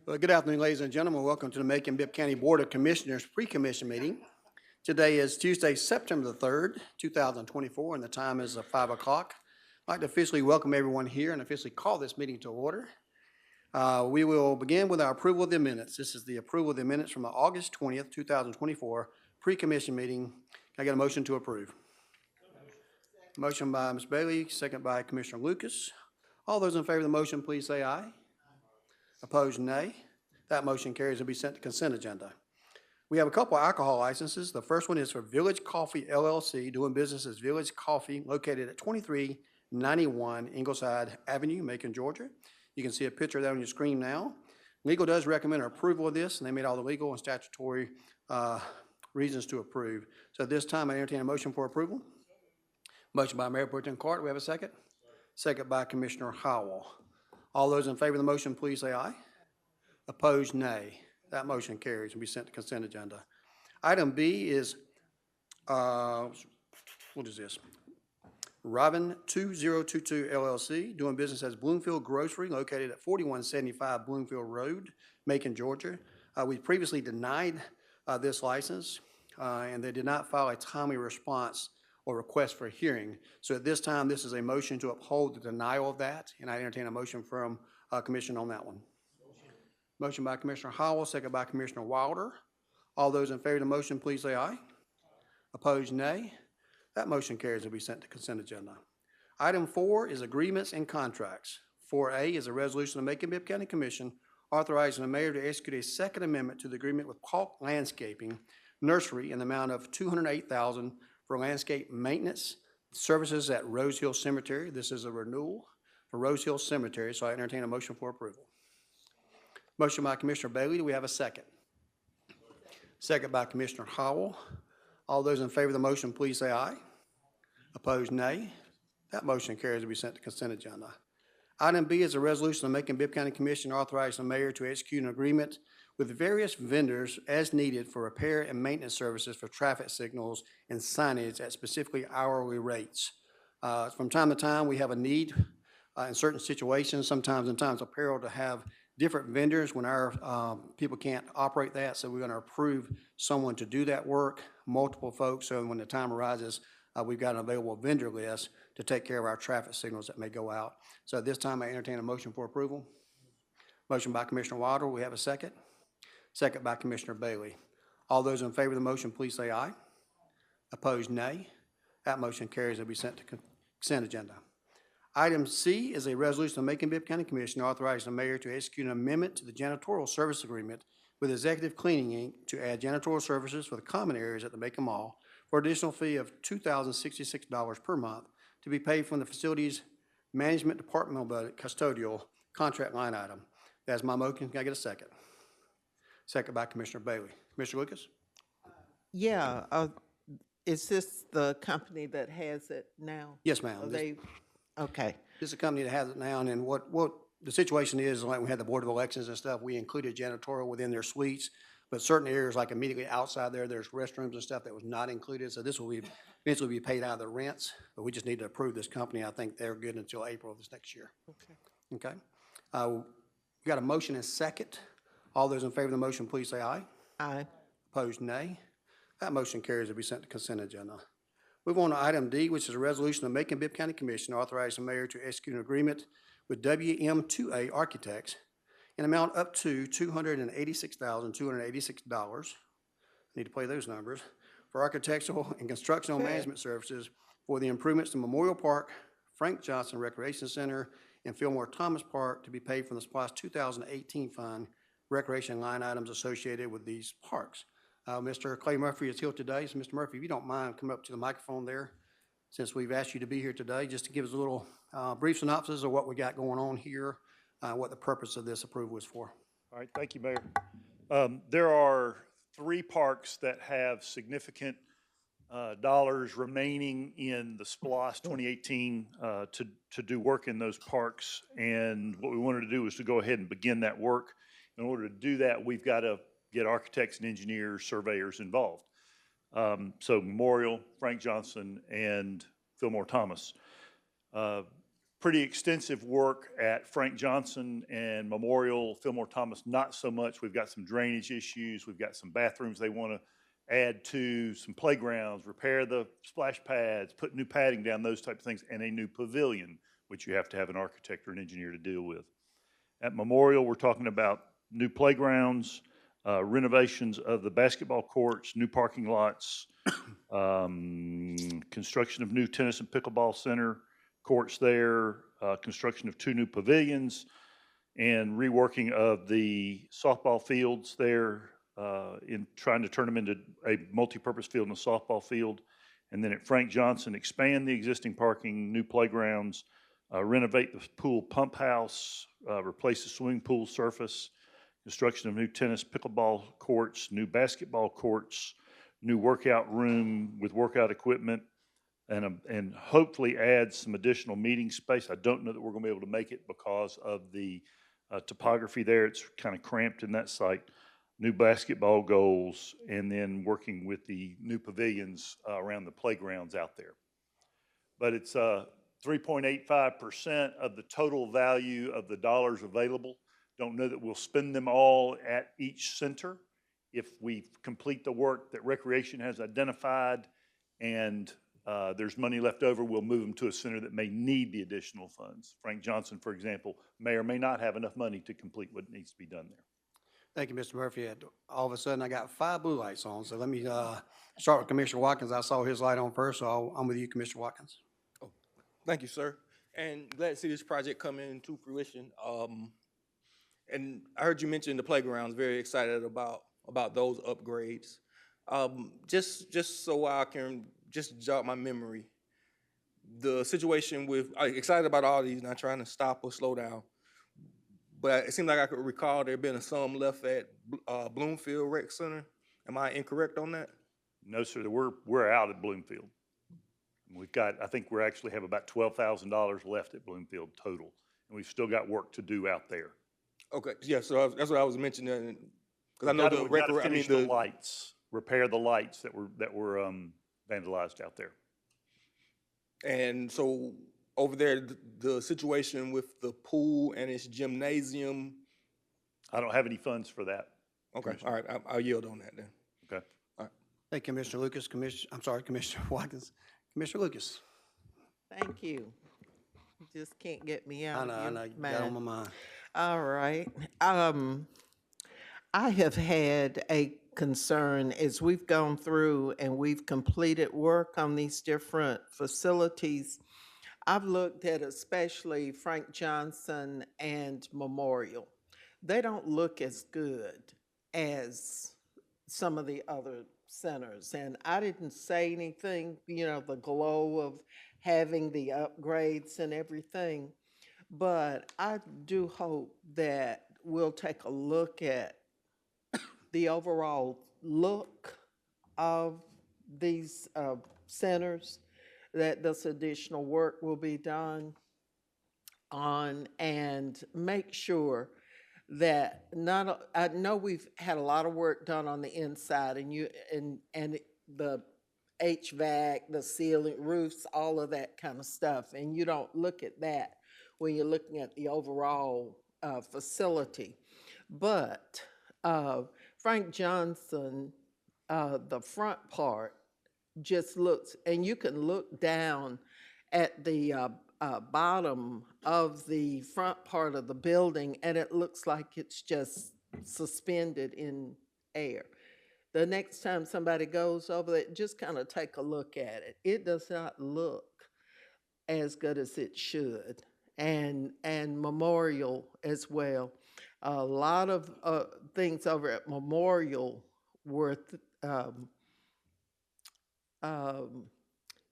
Well, good afternoon, ladies and gentlemen. Welcome to the Macon-Bibb County Board of Commissioners pre-commission meeting. Today is Tuesday, September the 3rd, 2024, and the time is 5 o'clock. I'd like to officially welcome everyone here and officially call this meeting to order. We will begin with our approval of the minutes. This is the approval of the minutes from the August 20th, 2024 pre-commission meeting. Can I get a motion to approve? Motion by Ms. Bailey, second by Commissioner Lucas. All those in favor of the motion, please say aye. Opposed, nay. That motion carries and be sent to consent agenda. We have a couple of alcohol licenses. The first one is for Village Coffee LLC, doing business as Village Coffee, located at 2391 Ingleside Avenue, Macon, Georgia. You can see a picture of that on your screen now. Legal does recommend approval of this, and they made all the legal and statutory reasons to approve. So at this time, I entertain a motion for approval. Motion by Mayor Pro Tem Carter. We have a second? Second by Commissioner Howell. All those in favor of the motion, please say aye. Opposed, nay. That motion carries and be sent to consent agenda. Item B is, what is this? Robin 2022 LLC, doing business as Bloomfield Grocery, located at 4175 Bloomfield Road, Macon, Georgia. We previously denied this license, and they did not file a timely response or request for a hearing. So at this time, this is a motion to uphold the denial of that, and I entertain a motion from Commission on that one. Motion by Commissioner Howell, second by Commissioner Wilder. All those in favor of the motion, please say aye. Opposed, nay. That motion carries and will be sent to consent agenda. Item 4 is agreements and contracts. 4A is a resolution of the Macon-Bibb County Commission authorizing the mayor to execute a second amendment to the agreement with Calk Landscaping Nursery in the amount of $208,000 for landscape maintenance services at Rose Hill Cemetery. This is a renewal for Rose Hill Cemetery, so I entertain a motion for approval. Motion by Commissioner Bailey. Do we have a second? Second by Commissioner Howell. All those in favor of the motion, please say aye. Opposed, nay. That motion carries to be sent to consent agenda. Item B is a resolution of the Macon-Bibb County Commission authorizing the mayor to execute an agreement with various vendors as needed for repair and maintenance services for traffic signals and signage at specifically hourly rates. From time to time, we have a need in certain situations, sometimes in times of peril, to have different vendors when our people can't operate that. So we're going to approve someone to do that work, multiple folks. So when the time arises, we've got an available vendor list to take care of our traffic signals that may go out. So at this time, I entertain a motion for approval. Motion by Commissioner Wilder. We have a second. Second by Commissioner Bailey. All those in favor of the motion, please say aye. Opposed, nay. That motion carries and will be sent to consent agenda. Item C is a resolution of the Macon-Bibb County Commission authorizing the mayor to execute an amendment to the janitorial service agreement with Executive Cleaning, Inc. to add janitorial services for the common areas at the Macon Mall for an additional fee of $2,066 per month to be paid from the Facilities Management Departmental Budget Custodial Contract line item. That's my motion. Can I get a second? Second by Commissioner Bailey. Commissioner Lucas? Yeah, is this the company that has it now? Yes, ma'am. Okay. This is a company that has it now, and then what the situation is, like we had the Board of Elections and stuff, we included janitorial within their suites, but certain areas like immediately outside there, there's restrooms and stuff that was not included, so this will be eventually be paid out of the rents, but we just need to approve this company. I think they're good until April of this next year. Okay. We got a motion and second. All those in favor of the motion, please say aye. Aye. Opposed, nay. That motion carries to be sent to consent agenda. Move on to item D, which is a resolution of Macon-Bibb County Commission authorizing the mayor to execute an agreement with WM2A Architects in amount up to $286,286. Need to play those numbers for architectural and constructional management services for the improvements to Memorial Park, Frank Johnson Recreation Center, and Fillmore Thomas Park to be paid from the SPLOST 2018 fund recreation line items associated with these parks. Mr. Clay Murphy is here today. So Mr. Murphy, if you don't mind, come up to the microphone there, since we've asked you to be here today, just to give us a little brief synopsis of what we got going on here, what the purpose of this approval is for. All right, thank you, Mayor. There are 3 parks that have significant dollars remaining in the SPLOST 2018 to do work in those parks, and what we wanted to do was to go ahead and begin that work. In order to do that, we've got to get architects and engineers, surveyors involved. So Memorial, Frank Johnson, and Fillmore Thomas. pretty extensive work at Frank Johnson and Memorial, Fillmore Thomas, not so much. We've got some drainage issues. We've got some bathrooms they want to add to, some playgrounds, repair the splash pads, put new padding down, those type of things, and a new pavilion, which you have to have an architect or an engineer to deal with. At Memorial, we're talking about new playgrounds, renovations of the basketball courts, new parking lots, construction of new tennis and pickleball center courts there, construction of 2 new pavilions, and reworking of the softball fields there, in trying to turn them into a multi-purpose field and a softball field. And then at Frank Johnson, expand the existing parking, new playgrounds, renovate the pool pump house, replace the swimming pool surface, construction of new tennis, pickleball courts, new basketball courts, new workout room with workout equipment, and hopefully add some additional meeting space. I don't know that we're going to be able to make it because of the topography there. It's kind of cramped in that site. New basketball goals, and then working with the new pavilions around the playgrounds out there. But it's 3.85% of the total value of the dollars available. Don't know that we'll spend them all at each center. If we complete the work that Recreation has identified and there's money left over, we'll move them to a center that may need the additional funds. Frank Johnson, for example, may or may not have enough money to complete what needs to be done there. Thank you, Mr. Murphy. All of a sudden, I got 5 blue lights on, so let me start with Commissioner Watkins. I saw his light on first, so I'm with you, Commissioner Watkins. Oh, thank you, sir. And glad to see this project come into fruition. And I heard you mention the playgrounds. Very excited about those upgrades. Just so I can just jog my memory, the situation with excited about all these, not trying to stop or slow down. But it seemed like I could recall there been some left at Bloomfield Rec Center. Am I incorrect on that? No, sir. We're out at Bloomfield. We've got, I think we actually have about $12,000 left at Bloomfield total, and we've still got work to do out there. Okay, yeah. So that's what I was mentioning, because I know We've got to finish the lights, repair the lights that were vandalized out there. And so over there, the situation with the pool and its gymnasium. I don't have any funds for that. Okay, all right. I'll yield on that then. Okay. All right. Thank you, Commissioner Lucas. Commissioner Watkins. Commissioner Lucas. Thank you. You just can't get me out I of know, your you got on my mind. All right. I have had a concern as we've gone through and we've completed work on these different facilities. I've looked at especially Frank Johnson and Memorial. They don't look as good as some of the other centers. And I didn't say anything, the glow of having the upgrades and everything. But I do hope that we'll take a look at the overall look of these centers, that this additional work will be done on, and make sure that I know we've had a lot of work done on the inside, and the HVAC, the ceiling, roofs, all of that kind of stuff, and you don't look at that when you're looking at the overall facility. But Frank Johnson, the front part just looks, and you can look down at the bottom of the front part of the building, and it looks like it's just suspended in air. The next time somebody goes over there, just kind of take a look at it. It does not look as good as it should. And Memorial as well. A lot of things over at Memorial were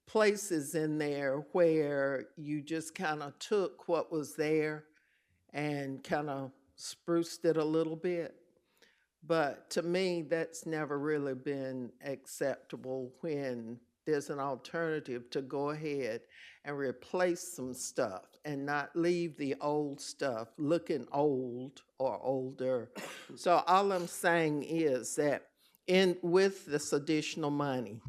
places in there where you just kind of took what was there and kind of spruced it a little bit. But to me, that's never really been acceptable when there's an alternative to go ahead and replace some stuff and not leave the old stuff looking old or older. So all I'm saying is that with this additional money,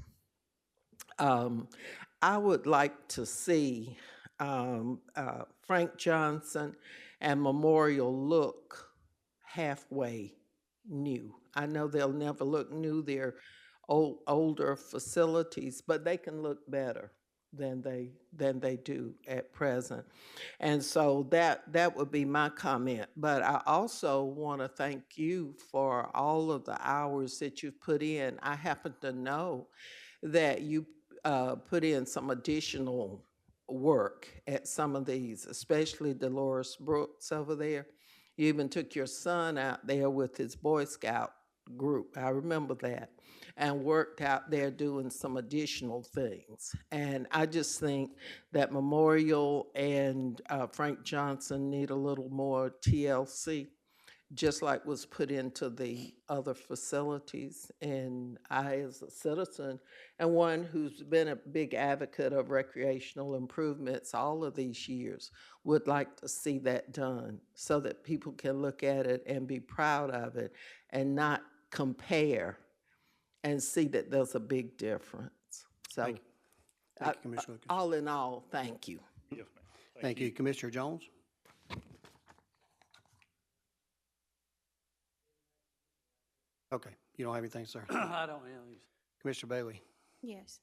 I would like to see Frank Johnson and Memorial look halfway new. I know they'll never look new. They're older facilities, but they can look better than they do at present. And so that would be my comment. But I also want to thank you for all of the hours that you've put in. I happen to know that you put in some additional work at some of these, especially Dolores Brooks over there. You even took your son out there with his Boy Scout group. I remember that. And worked out there doing some additional things. And I just think that Memorial and Frank Johnson need a little more TLC, just like was put into the other facilities. And I, as a citizen and one who's been a big advocate of recreational improvements all of these years, would like to see that done so that people can look at it and be proud of it and not compare and see that there's a big difference. So, Thank you. Thank you, Commissioner Lucas. all in all, thank you. Yes, ma'am. Thank you. Commissioner Jones? Okay, you don't have anything, sir. I don't have these. Commissioner Bailey? Yes.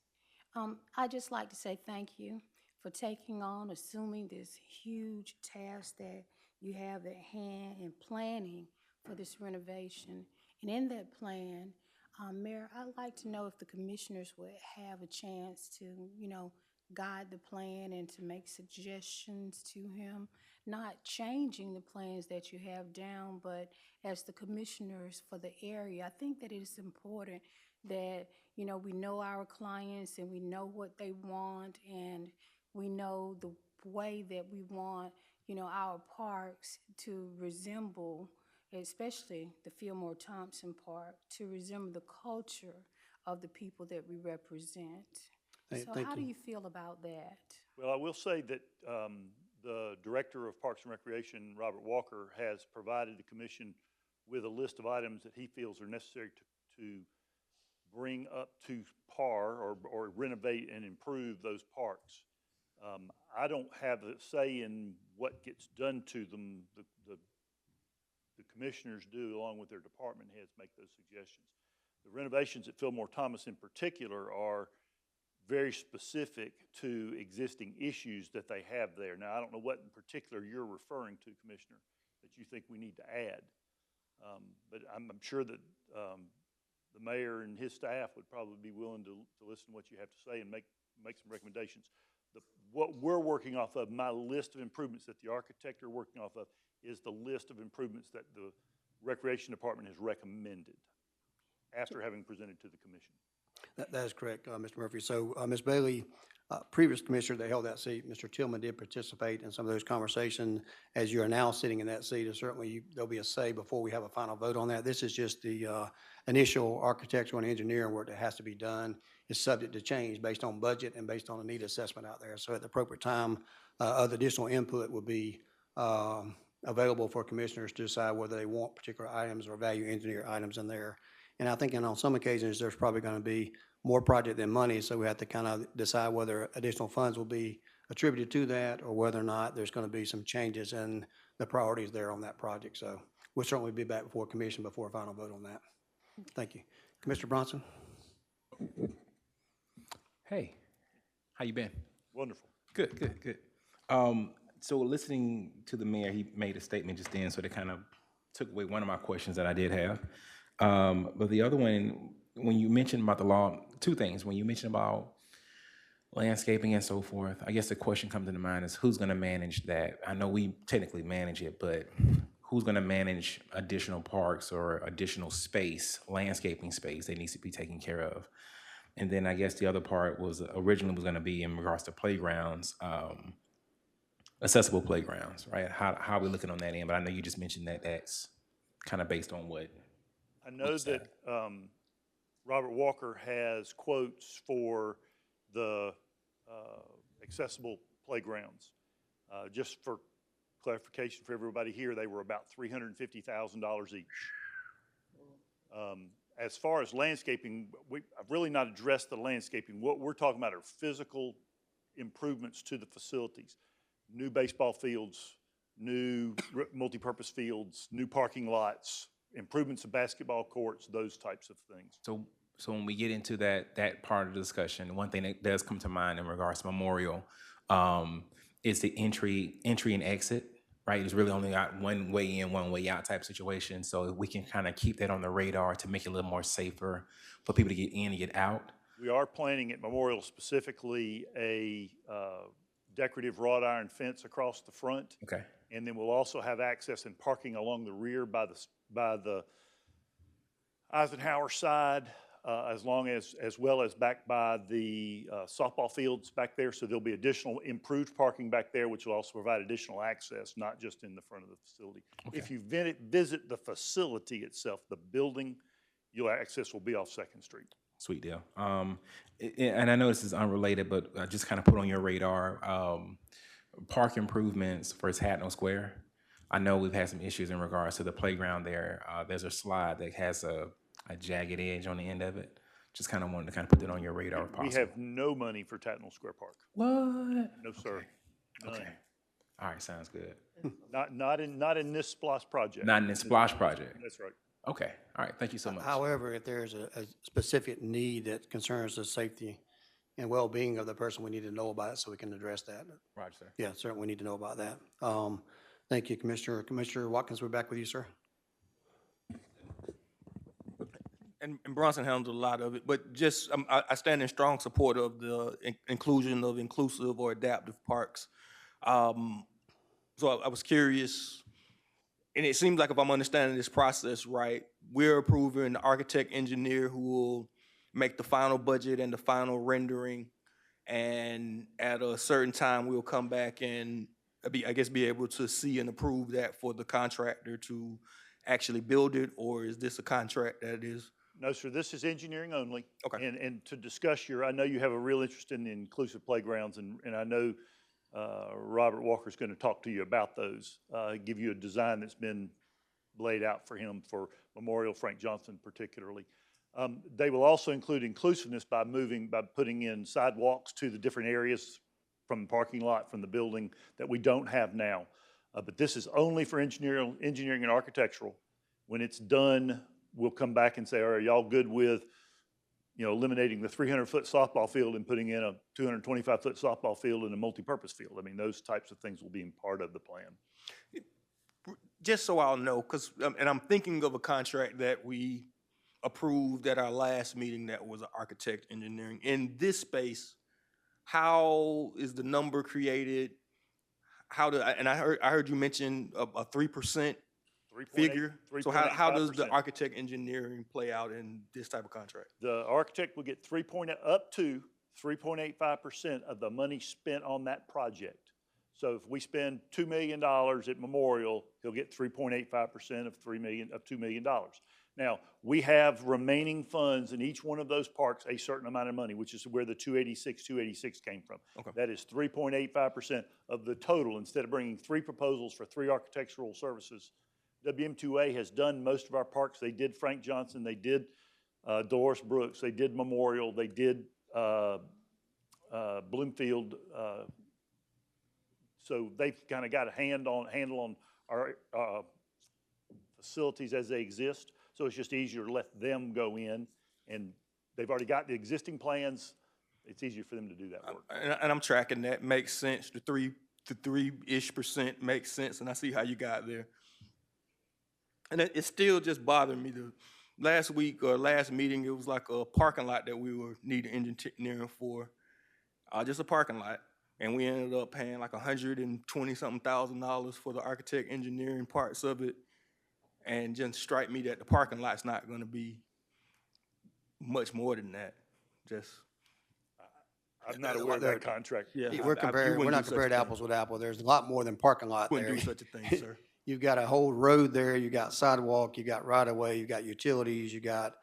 I'd just like to say thank you for taking on, assuming this huge task that you have at hand and planning for this renovation. And in that plan, Mayor, I'd like to know if the commissioners would have a chance to, guide the plan and to make suggestions to him, not changing the plans that you have down, but as the commissioners for the area, I think that it is important that, we know our clients and we know what they want and we know the way that we want, our parks to resemble, especially the Fillmore Thompson Park, to resemble the culture of the people that we represent. So Thank how do you. you feel about that? Well, I will say that the Director of Parks and Recreation, Robert Walker, has provided the commission with a list of items that he feels are necessary to bring up to par or renovate and improve those parks. I don't have a say in what gets done to them. The commissioners do, along with their department heads, make those suggestions. The renovations at Fillmore Thomas in particular are very specific to existing issues that they have there. Now, I don't know what in particular you're referring to, Commissioner, that you think we need to add. But I'm sure that the mayor and his staff would probably be willing to listen to what you have to say and make some recommendations. What we're working off of, my list of improvements that the architect are working off of, is the list of improvements that the Recreation Department has recommended after having presented to the commission. That is correct, Mr. Murphy. So, Ms. Bailey, previous commissioner that held that seat, Mr. Tillman, did participate in some of those conversations. As you are now sitting in that seat, certainly there'll be a say before we have a final vote on that. This is just the initial architectural and engineering work that has to be done. It's subject to change based on budget and based on a need assessment out there. So at the appropriate time, other additional input will be available for commissioners to decide whether they want particular items or value engineer items in there. And I think on some occasions, there's probably going to be more project than money, so we have to kind of decide whether additional funds will be attributed to that or whether or not there's going to be some changes in the priorities there on that project. So we'll certainly be back before commission before a final vote on that. Thank you. Commissioner Bronson? Hey, how you been? Wonderful. Good. So listening to the mayor, he made a statement just then, so that kind of took away one of my questions that I did have. But the other one, when you mentioned about the law, two things. When you mentioned about landscaping and so forth, I guess the question comes into mind is who's going to manage that? I know we technically manage it, but who's going to manage additional parks or additional space, landscaping space that needs to be taken care of? And then I guess the other part was originally was going to be in regards to playgrounds, accessible playgrounds, right? How are we looking on that end? But I know you just mentioned that that's kind of based on what. I know that Robert Walker has quotes for the accessible playgrounds. Just for clarification for everybody here, they were about $350,000 each. As far as landscaping, I've really not addressed the landscaping. What we're talking about are physical improvements to the facilities. New baseball fields, new multipurpose fields, new parking lots, improvements of basketball courts, those types of things. So when we get into that part of the discussion, one thing that does come to mind in regards to Memorial is the entry and exit. Right, it's really only got one way in, one way out type situation. So we can kind of keep that on the radar to make it a little more safer for people to get in and get out. We are planning at Memorial specifically a decorative wrought iron fence across the front. Okay. And then we'll also have access and parking along the rear by the Eisenhower side, as well as back by the softball fields back there. So there'll be additional improved parking back there, which will also provide additional access, not just in the front of the facility. Okay. If you visit the facility itself, the building, your access will be off 2nd Street. Sweet deal. And I know this is unrelated, but just kind of put on your radar, park improvements for Hatton Square. I know we've had some issues in regards to the playground there. There's a slide that has a jagged edge on the end of it. Just kind of wanted to kind of put that on your radar if possible. We have no money for Tatnall Square Park. What? No, sir. Okay. Okay. All right, sounds good. Not in this SPLOST project. Not in this SPLOST project. That's right. Okay. All right. Thank you so much. However, if there's a specific need that concerns the safety and well-being of the person, we need to know about it so we can address that. Roger, sir. Yeah, certainly we need to know about that. Thank you, Commissioner. Commissioner Watkins, we're back with you, sir. And Bronson handled a lot of it, but just I stand in strong support of the inclusion of inclusive or adaptive parks. So I was curious, and it seems like if I'm understanding this process right, we're approving the architect engineer who will make the final budget and the final rendering, and at a certain time we'll come back and be able to see and approve that for the contractor to actually build it, or is this a contract that is? No, sir, this is engineering only. Okay. And to discuss I know you have a real interest in the inclusive playgrounds, and I know Robert Walker's going to talk to you about those, give you a design that's been laid out for him for Memorial Frank Johnson particularly. They will also include inclusiveness by putting in sidewalks to the different areas from the parking lot, from the building that we don't have now. But this is only for engineering and architectural. When it's done, we'll come back and say, are y'all good with, eliminating the 300-foot softball field and putting in a 225-foot softball field and a multipurpose field? I mean, those types of things will be part of the plan. Just so I'll know, and I'm thinking of a contract that we approved at our last meeting that was an architect engineering. In this space, how is the number created? And I heard you mention a 3% figure. So how does the architect engineering play out in this type of contract? The architect will get up to 3.85% of the money spent on that project. So if we spend $2 million at Memorial, he'll get 3.85% of $2 million. Now, we have remaining funds in each one of those parks, a certain amount of money, which is where the 286 came from. Okay. That is 3.85% of the total. Instead of bringing 3 proposals for 3 architectural services, WM2A has done most of our parks. They did Frank Johnson, they did Dolores Brooks, they did Memorial, they did Bloomfield. So they've kind of got a handle on our facilities as they exist. So it's just easier to let them go in, and they've already got the existing plans. It's easier for them to do that work. And I'm tracking that. Makes sense. The 3% makes sense, and I see how you got there. And it's still just bothering me. Last week or last meeting, it was like a parking lot that we were needing engineering for, just a parking lot. And we ended up paying like $120-something thousand for the architect engineering parts of it. And just strike me that the parking lot's not going to be much more than that. I'm not aware of that contract. Yeah, We're not comparing apples with apples. There's a lot more than parking lot there. Wouldn't do such a thing, sir. You've got a whole road there, you got sidewalk, you got right of way, you got utilities, you got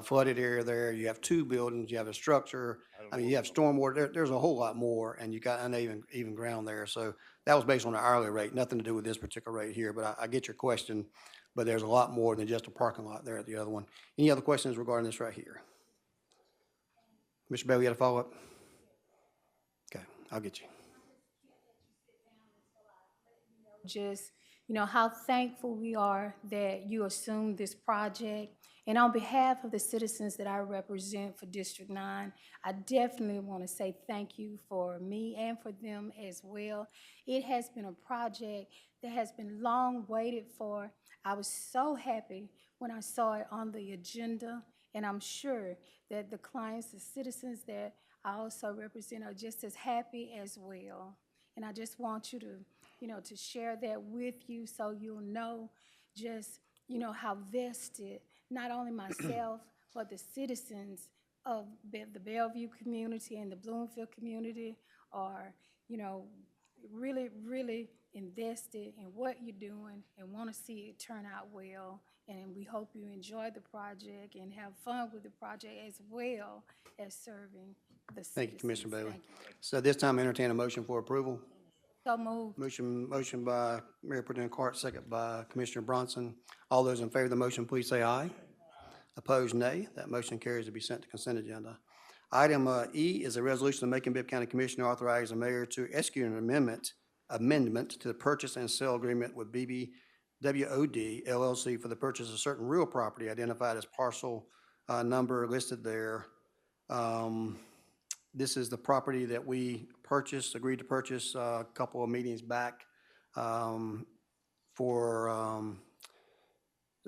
flooded area there, you have 2 buildings, you have a structure. I mean, you have stormwater. There's a whole lot more, and you got uneven ground there. So that was based on the hourly rate, nothing to do with this particular rate here. But I get your question. But there's a lot more than just a parking lot there at the other one. Any other questions regarding this right here? Mr. Bell, you had a follow-up? Okay. I'll get you. Just, how thankful we are that you assumed this project. And on behalf of the citizens that I represent for District 9, I definitely want to say thank you for me and for them as well. It has been a project that has been long waited for. I was so happy when I saw it on the agenda, and I'm sure that the clients, the citizens that I also represent are just as happy as well. And I just want you to, to share that with you so you'll know just, how vested, not only myself, but the citizens of the Bellevue community and the Bloomfield community are, really, really invested in what you're doing and want to see it turn out well. And we hope you enjoy the project and have fun with the project as well as serving the citizens. Thank you, Commissioner Bailey. Thank you. So this time, entertain a motion for approval. So moved. Motion by Mayor Pro Tem Cart, second by Commissioner Bronson. All those in favor of the motion, please say aye. Opposed, nay. That motion carries to be sent to consent agenda. Item E is a resolution of Macon-Bibb County Commissioner authorizing the mayor to execute an amendment to the purchase and sale agreement with BBWOD LLC for the purchase of certain real property identified as parcel number listed there. This is the property that we agreed to purchase a couple of meetings back for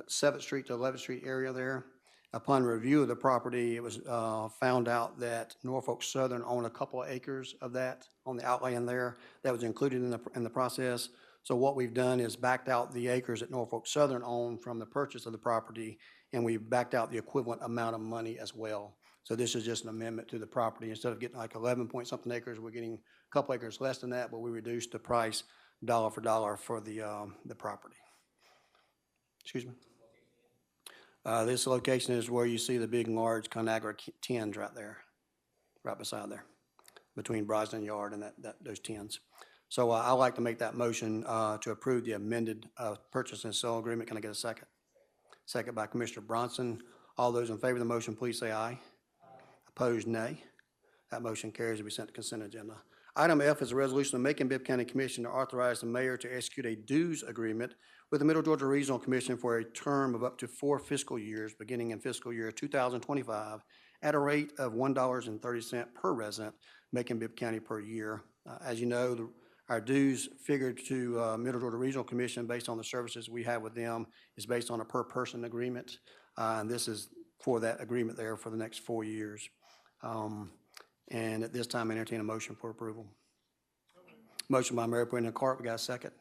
7th Street to 11th Street area there. Upon review of the property, it was found out that Norfolk Southern owned a couple of acres of that on the outland there. That was included in the process. So what we've done is backed out the acres that Norfolk Southern owned from the purchase of the property, and we backed out the equivalent amount of money as well. So this is just an amendment to the property. Instead of getting like 11 point something acres, we're getting a couple acres less than that, but we reduced the price dollar for dollar for the property. Excuse me. This location is where you see the big and large Conagra tins right there, right beside there, between Brosnan Yard and those tins. So I'd like to make that motion to approve the amended purchase and sale agreement. Can I get a second? Second by Commissioner Bronson. All those in favor of the motion, please say aye. Opposed, nay. That motion carries to be sent to consent agenda. Item F is a resolution of Macon-Bibb County Commission to authorize the mayor to execute a dues agreement with the Middle Georgia Regional Commission for a term of up to 4 fiscal years, beginning in fiscal year 2025, at a rate of $1.30 per resident, Macon-Bibb County per year. As you know, our dues figured to Middle Georgia Regional Commission based on the services we have with them is based on a per-person agreement, and this is for that agreement there for the next 4 years. And at this time, I entertain a motion for approval. Motion by Mayor Pro Tem Cart. We got a second.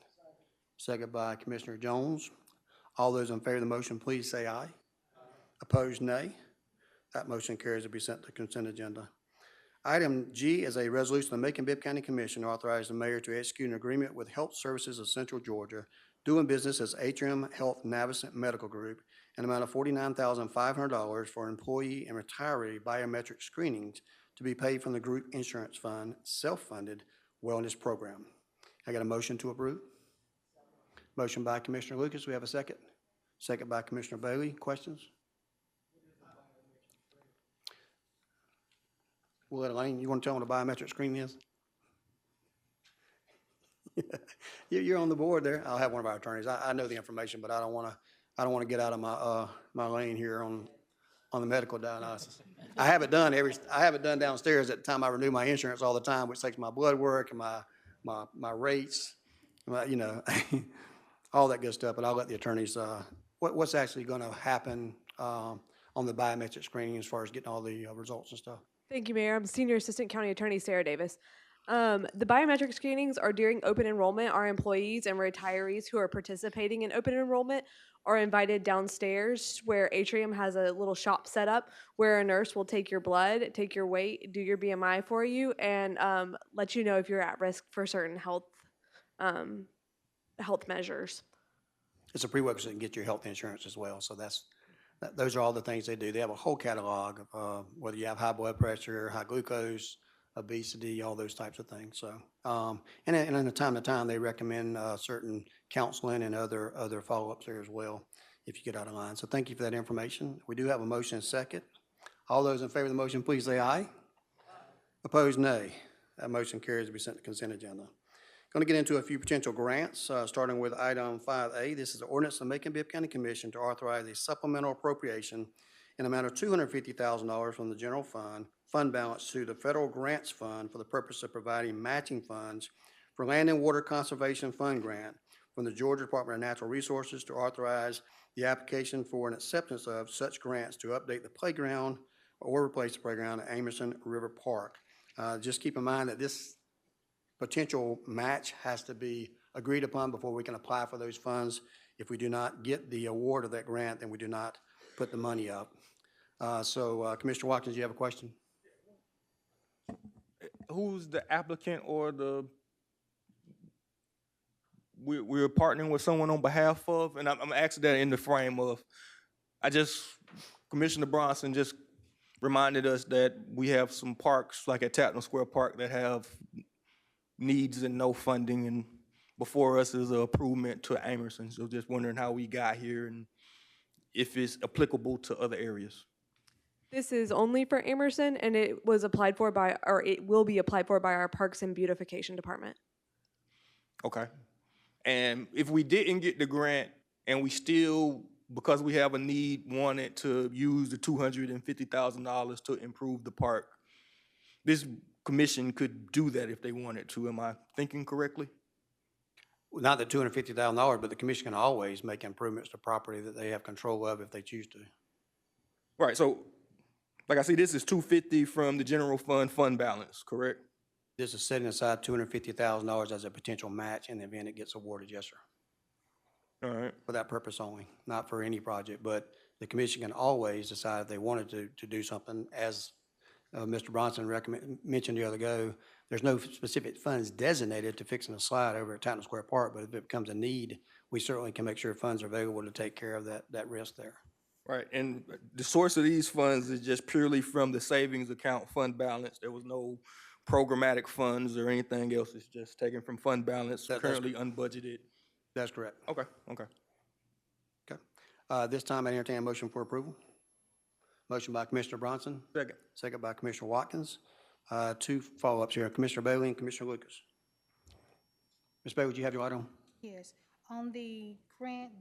Second by Commissioner Jones. All those in favor of the motion, please say aye. Opposed, nay. That motion carries to be sent to consent agenda. Item G is a resolution of Macon-Bibb County Commission to authorize the mayor to execute an agreement with Health Services of Central Georgia, doing business as Atrium Health Navicent Medical Group, an amount of $49,500 for employee and retiree biometric screenings to be paid from the Group Insurance Fund self-funded wellness program. I got a motion to approve. Motion by Commissioner Lucas. We have a second. Second by Commissioner Bailey. Questions? Will Elaine, you want to tell them what a biometric screening is? You're on the board there. I'll have one of our attorneys. I know the information, but I don't want to get out of my lane here on the medical diagnosis. I have it done downstairs at the time I renew my insurance all the time, which takes my blood work and my rates, all that good stuff. But I'll let the attorneys. What's actually going to happen on the biometric screening as far as getting all the results and stuff? Thank you, Mayor. I'm Senior Assistant County Attorney Sarah Davis. The biometric screenings are during open enrollment. Our employees and retirees who are participating in open enrollment are invited downstairs where Atrium has a little shop set up where a nurse will take your blood, take your weight, do your BMI for you, and let you know if you're at risk for certain health measures. It's a prerequisite to get your health insurance as well. So those are all the things they do. They have a whole catalog of whether you have high blood pressure, high glucose, obesity, all those types of things. So, and in the time to time, they recommend certain counseling and other follow-ups there as well if you get out of line. So thank you for that information. We do have a motion and second. All those in favor of the motion, please say aye. Opposed, nay. That motion carries to be sent to consent agenda. Going to get into a few potential grants, starting with item 5A. This is the ordinance of the Macon-Bibb County Commission to authorize a supplemental appropriation in amount of $250,000 from the general fund balance to the federal grants fund for the purpose of providing matching funds for land and water conservation fund grant from the Georgia Department of Natural Resources to authorize the application for an acceptance of such grants to update the playground or replace the playground at Amerson River Park. Just keep in mind that this potential match has to be agreed upon before we can apply for those funds. If we do not get the award of that grant, then we do not put the money up. Commissioner Watkins, you have a question? Who's the applicant or we're partnering with someone on behalf of? And I'm asking that in the frame of, Commissioner Bronson just reminded us that we have some parks, like at Tappan Square Park, that have needs and no funding, and before us is an improvement to Amerson. So just wondering how we got here and if it's applicable to other areas. This is only for Amerson, and it was applied for by, or it will be applied for by our Parks and Beautification Department. Okay. And if we didn't get the grant and we still, because we have a need, wanted to use the $250,000 to improve the park, this commission could do that if they wanted to. Am I thinking correctly? Not the $250,000, but the commission can always make improvements to property that they have control of if they choose to. Right, so, like I see, this is $250 from the general fund balance, correct? This is setting aside $250,000 as a potential match in the event it gets awarded, yes, sir. All right. For that purpose only, not for any project, but the commission can always decide if they wanted to do something. As Mr. Bronson mentioned the other ago, there's no specific funds designated to fixing a slide over at Tappan Square Park, but if it becomes a need, we certainly can make sure funds are available to take care of that risk there. Right, and the source of these funds is just purely from the savings account fund balance. There was no programmatic funds or anything else. It's just taken from fund balance, currently unbudgeted. That's correct. Okay. Okay. This time I entertain a motion for approval. Motion by Commissioner Bronson. Second. Second by Commissioner Watkins. Two follow-ups here, Commissioner Bailey and Commissioner Lucas. Ms. Bailey, would you have your light on? Yes, on the grant,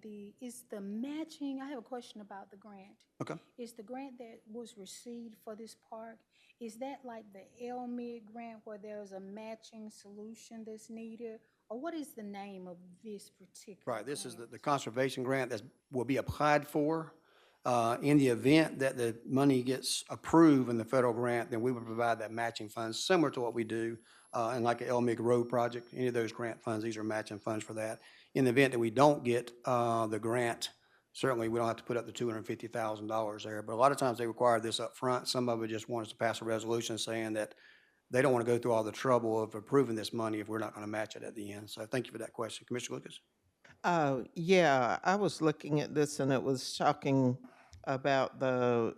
is the matching, I have a question about the grant. Okay. Is the grant that was received for this park, is that like the LMIG grant where there's a matching solution that's needed? Or what is the name of this particular Right, this is grant? the conservation grant that will be applied for. In the event that the money gets approved in the federal grant, then we would provide that matching funds, similar to what we do in like the LMIG Road project. Any of those grant funds, these are matching funds for that. In the event that we don't get the grant, certainly we don't have to put up the $250,000 there. But a lot of times they require this up front. Some of it just want us to pass a resolution saying that they don't want to go through all the trouble of approving this money if we're not going to match it at the end. So thank you for that question. Commissioner Lucas? Yeah, I was looking at this and it was talking about the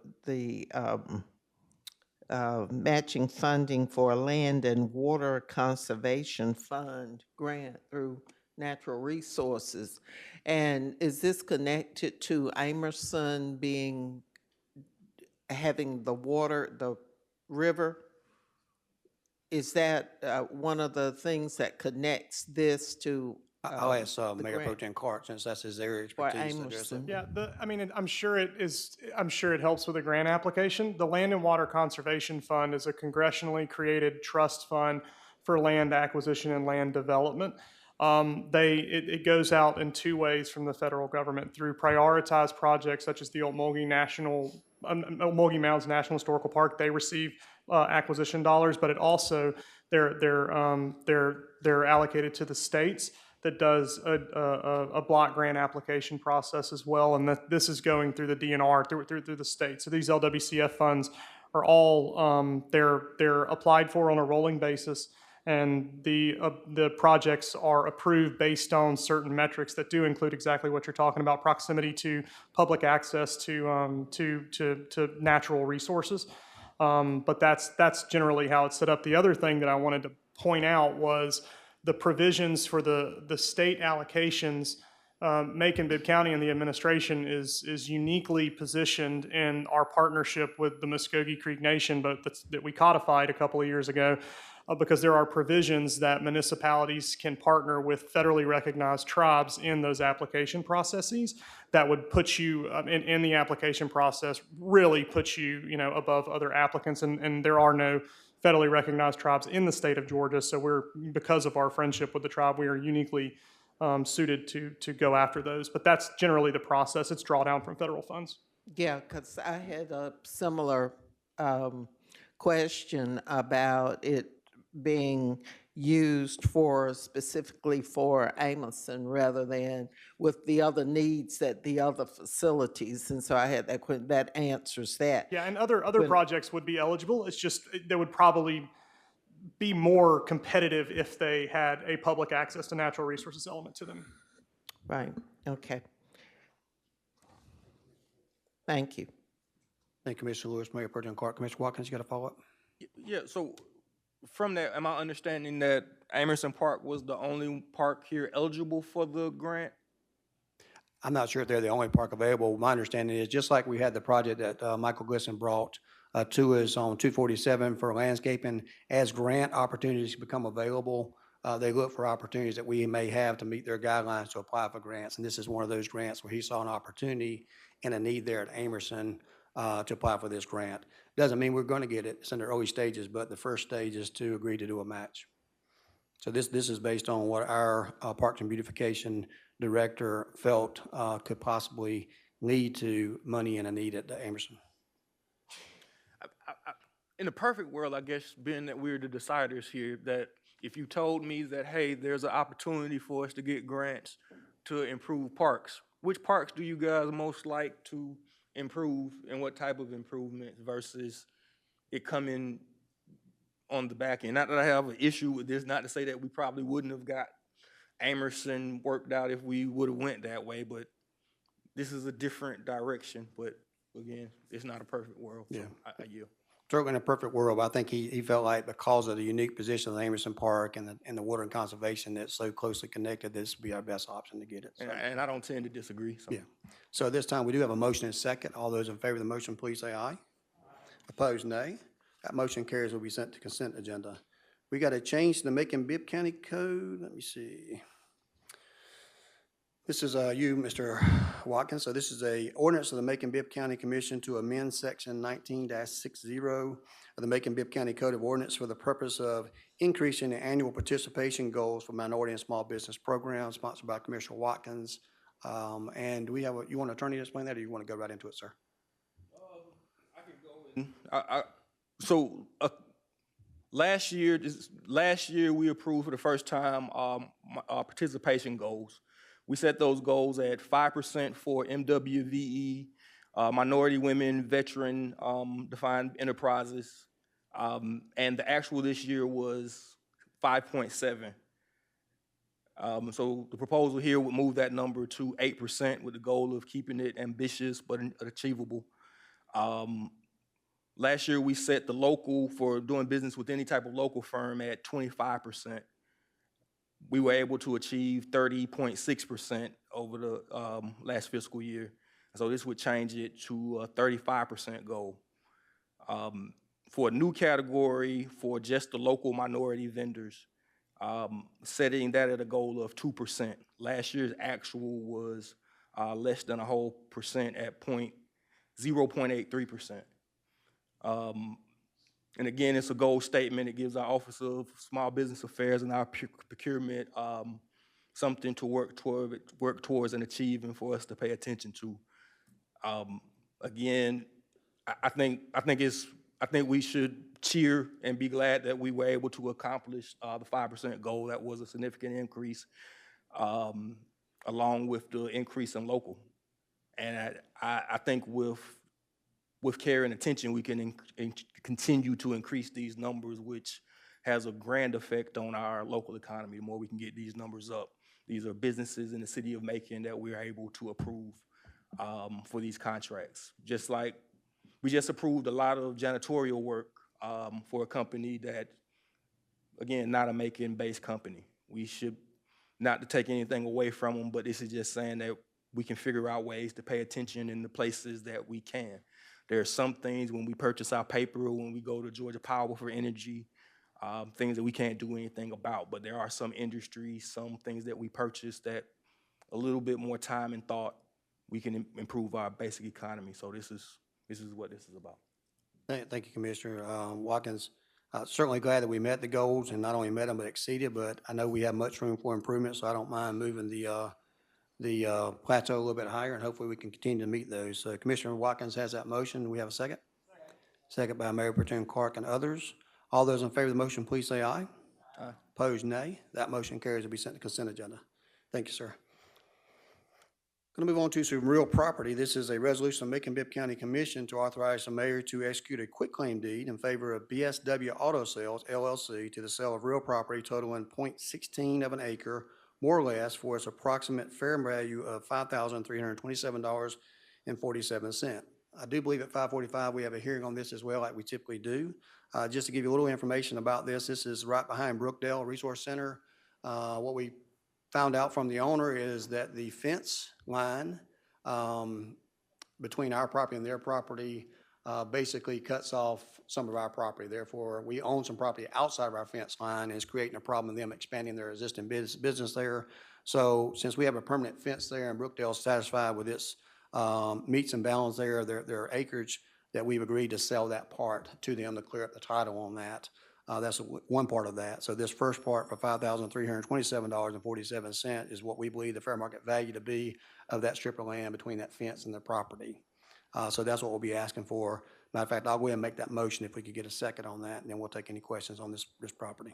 matching funding for a land and water conservation fund grant through natural resources. And is this connected to Amerson having the water, the river? Is that one of the things that connects this to I'll ask the Mayor Pro grant Tem Clark, since that's his area of for expertise. to address it. Amerson? Yeah, I mean, I'm sure it is, I'm sure it helps with a grant application. The Land and Water Conservation Fund is a congressionally created trust fund for land acquisition and land development. It goes out in two ways from the federal government, through prioritized projects such as the Mulgi Mounds National Historical Park. They receive acquisition dollars, but it also, they're allocated to the states that does a block grant application process as well, and that this is going through the DNR through the state. So these LWCF funds are all they're applied for on a rolling basis, and the projects are approved based on certain metrics that do include exactly what you're talking about: proximity to public access to natural resources. But that's generally how it's set up. The other thing that I wanted to point out was the provisions for the state allocations. Macon-Bibb County and the administration is uniquely positioned in our partnership with the Muskogee Creek Nation, but that we codified a couple of years ago. because there are provisions that municipalities can partner with federally recognized tribes in those application processes that would put you in the application process, really put you, above other applicants. And there are no federally recognized tribes in the state of Georgia. So because of our friendship with the tribe, we are uniquely suited to go after those. But that's generally the process. It's drawdown from federal funds. Yeah, because I had a similar question about it being used specifically for Amerson rather than with the other needs at the other facilities. And so I had that answers that. Yeah, and other projects would be eligible. It's just, they would probably be more competitive if they had a public access to natural resources element to them. Right, okay. Thank you. Thank you, Commissioner Lewis, Mayor Pro Tem Clark. Commissioner Watkins, you got a follow-up? Yeah, so from that, am I understanding that Amerson Park was the only park here eligible for the grant? I'm not sure if they're the only park available. My understanding is, just like we had the project that Michael Glisson brought to us on 247 for landscaping, as grant opportunities become available, they look for opportunities that we may have to meet their guidelines to apply for grants. And this is one of those grants where he saw an opportunity and a need there at Amerson to apply for this grant. Doesn't mean we're going to get it. It's in the early stages, but the first stage is to agree to do a match. So this is based on what our Parks and Beautification Director felt could possibly lead to money and a need at Amerson. In a perfect world, I guess, being that we're the deciders here, that if you told me that, hey, there's an opportunity for us to get grants to improve parks, which parks do you guys most like to improve and what type of improvements versus it coming on the back end? Not that I have an issue with this, not to say that we probably wouldn't have got Amerson worked out if we would have went that way, but this is a different direction. But again, it's not a perfect world, so Yeah. I yield. Certainly in a perfect world, I think he felt like because of the unique position of the Amerson Park and the water and conservation that's so closely connected, this would be our best option to get it. So, And I don't tend to disagree. So. yeah. So at this time, we do have a motion and a second. All those in favor of the motion, please say aye. Opposed, nay. That motion carries, will be sent to consent agenda. We got a change to the Macon-Bibb County Code. Let me see. This is you, Mr. Watkins. So this is a ordinance of the Macon-Bibb County Commission to amend section 19-60 of the Macon-Bibb County Code of Ordinance for the purpose of increasing the annual participation goals for minority and small business programs, sponsored by Commissioner Watkins. And do we have you want an attorney to explain that, or you want to go right into it, sir? I can go in. So last year we approved for the first time our participation goals. We set those goals at 5% for MWVE, minority women, veteran defined enterprises, and the actual this year was 5.7. So the proposal here would move that number to 8% with the goal of keeping it ambitious but achievable. Last year we set the local for doing business with any type of local firm at 25%. We were able to achieve 30.6% over the last fiscal year. So this would change it to a 35% goal. For a new category for just the local minority vendors, setting that at a goal of 2%. Last year's actual was less than a whole percent at 0.83%. And again, it's a goal statement. It gives our Office of Small Business Affairs and our procurement something to work towards and achieve, and for us to pay attention to. Again, I think we should cheer and be glad that we were able to accomplish the 5% goal. That was a significant increase, along with the increase in local. And I think with care and attention, we can continue to increase these numbers, which has a grand effect on our local economy. The more we can get these numbers up, these are businesses in the city of Macon that we are able to approve for these contracts. Just like we just approved a lot of janitorial work for a company that, again, not a Macon-based company. We should, not to take anything away from them, but this is just saying that we can figure out ways to pay attention in the places that we can. There are some things when we purchase our paper or when we go to Georgia Power for energy, things that we can't do anything about. But there are some industries, some things that we purchase that a little bit more time and thought, we can improve our basic economy. So this is what this is about. Thank you, Commissioner Watkins. Certainly glad that we met the goals and not only met them, but exceeded, but I know we have much room for improvement, so I don't mind moving the plateau a little bit higher, and hopefully we can continue to meet those. So Commissioner Watkins has that motion. Do we have a second? Second by Mayor Pro Tem Clark and others. All those in favor of the motion, please say aye. Aye. Opposed, nay. That motion carries to be sent to consent agenda. Thank you, sir. Going to move on to some real property. This is a resolution of Macon-Bibb County Commission to authorize the mayor to execute a quitclaim deed in favor of BSW Auto Sales LLC to the sale of real property totaling .16 of an acre, more or less, for its approximate fair value of $5,327.47. I do believe at 5:45 we have a hearing on this as well, like we typically do. Just to give you a little information about this, this is right behind Brookdale Resource Center. What we found out from the owner is that the fence line between our property and their property basically cuts off some of our property. Therefore, we own some property outside of our fence line, and it's creating a problem with them expanding their existing business there. So since we have a permanent fence there and Brookdale's satisfied with its meets and bounds there, their acreage, that we've agreed to sell that part to them to clear up the title on that. That's one part of that. So this first part for $5,327.47 is what we believe the fair market value to be of that strip of land between that fence and the property. So that's what we'll be asking for. Matter of fact, I'll go ahead and make that motion if we could get a second on that, and then we'll take any questions on this property.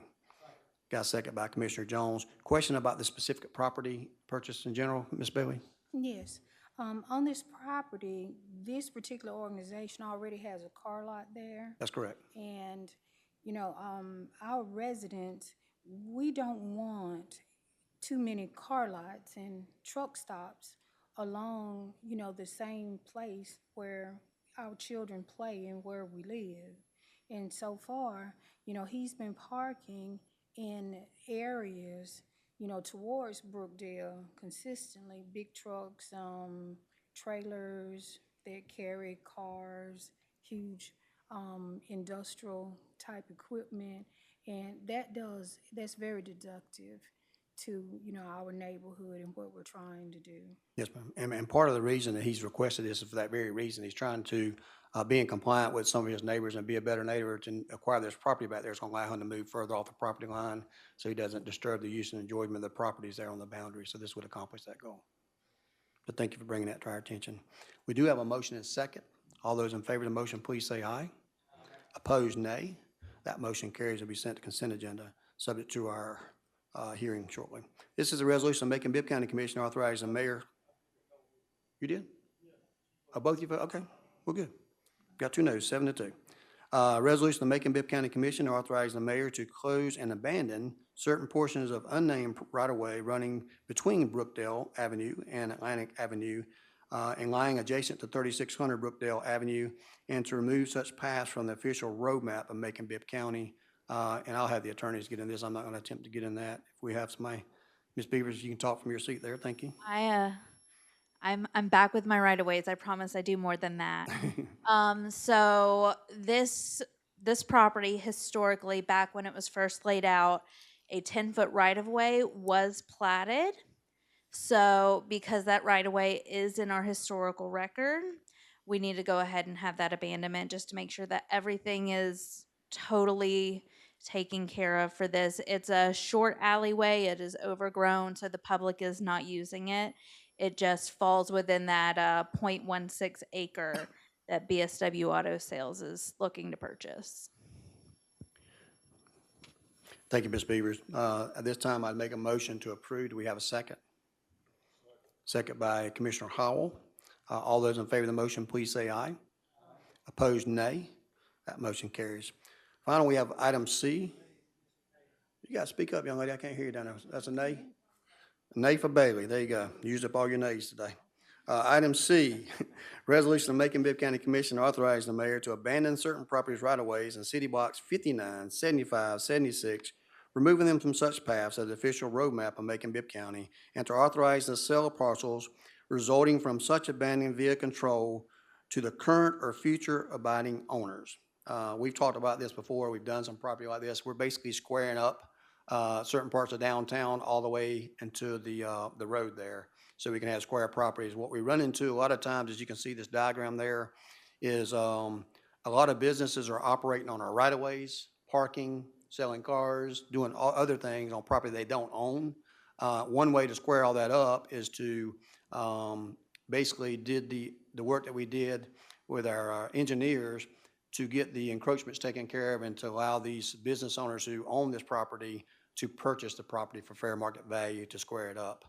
Got a second by Commissioner Jones. Question about the specific property purchase in general, Ms. Bailey? Yes. On this property, this particular organization already has a car lot there. That's correct. And, you know, our residents, we don't want too many car lots and truck stops along, you know, the same place where our children play and where we live. And so far, you know, he's been parking in areas, you know, towards Brookdale consistently, big trucks, trailers that carry cars, huge industrial type equipment, and that's very deductive to, you know, our neighborhood and what we're trying to do. Yes, ma'am. And part of the reason that he's requested this is for that very reason. He's trying to be in compliant with some of his neighbors and be a better neighbor to acquire this property back there. It's going to allow him to move further off the property line so he doesn't disturb the use and enjoyment of the properties there on the boundary. So this would accomplish that goal. But thank you for bringing that to our attention. We do have a motion and second. All those in favor of the motion, please say aye. Opposed, nay. That motion carries to be sent to consent agenda, subject to our hearing shortly. This is a resolution of Macon-Bibb County Commission authorizing the mayor. You did? Both of you vote? Okay, we're good. Got 2 no's, 7-2. Resolution of Macon-Bibb County Commission authorizing the mayor to close and abandon certain portions of unnamed right-of-way running between Brookdale Avenue and Atlantic Avenue and lying adjacent to 3600 Brookdale Avenue, and to remove such paths from the official roadmap of Macon-Bibb County. And I'll have the attorneys get in this. I'm not going to attempt to get in that. If we have somebody, Ms. Beavers, you can talk from your seat there. Thank you. I'm back with my right-of-ways. I promise I do more than that. So this property historically, back when it was first laid out, a 10-foot right-of-way was platted. So because that right-of-way is in our historical record, we need to go ahead and have that abandonment just to make sure that everything is totally taken care of for this. It's a short alleyway. It is overgrown, so the public is not using it. It just falls within that 0.16 acre that BSW Auto Sales is looking to purchase. Thank you, Ms. Beavers. At this time, I'd make a motion to approve. Do we have a second? Second by Commissioner Howell. All those in favor of the motion, please say aye. Opposed, nay. That motion carries. Finally, we have item C. You got to speak up, young lady. I can't hear you down there. That's a nay? A nay for Bailey. There you go. Used up all your nays today. Item C, resolution of Macon-Bibb County Commission authorizing the mayor to abandon certain properties right-of-ways in city blocks 59, 75, 76, removing them from such paths as the official roadmap of Macon-Bibb County, and to authorize the sale of parcels resulting from such abandoning via control to the current or future abiding owners. We've talked about this before. We've done some property like this. We're basically squaring up certain parts of downtown all the way into the road there, so we can have square properties. What we run into a lot of times, as you can see this diagram there, is a lot of businesses are operating on our right-of-ways, parking, selling cars, doing all other things on property they don't own. One way to square all that up is to basically did the work that we did with our engineers to get the encroachments taken care of and to allow these business owners who own this property to purchase the property for fair market value to square it up.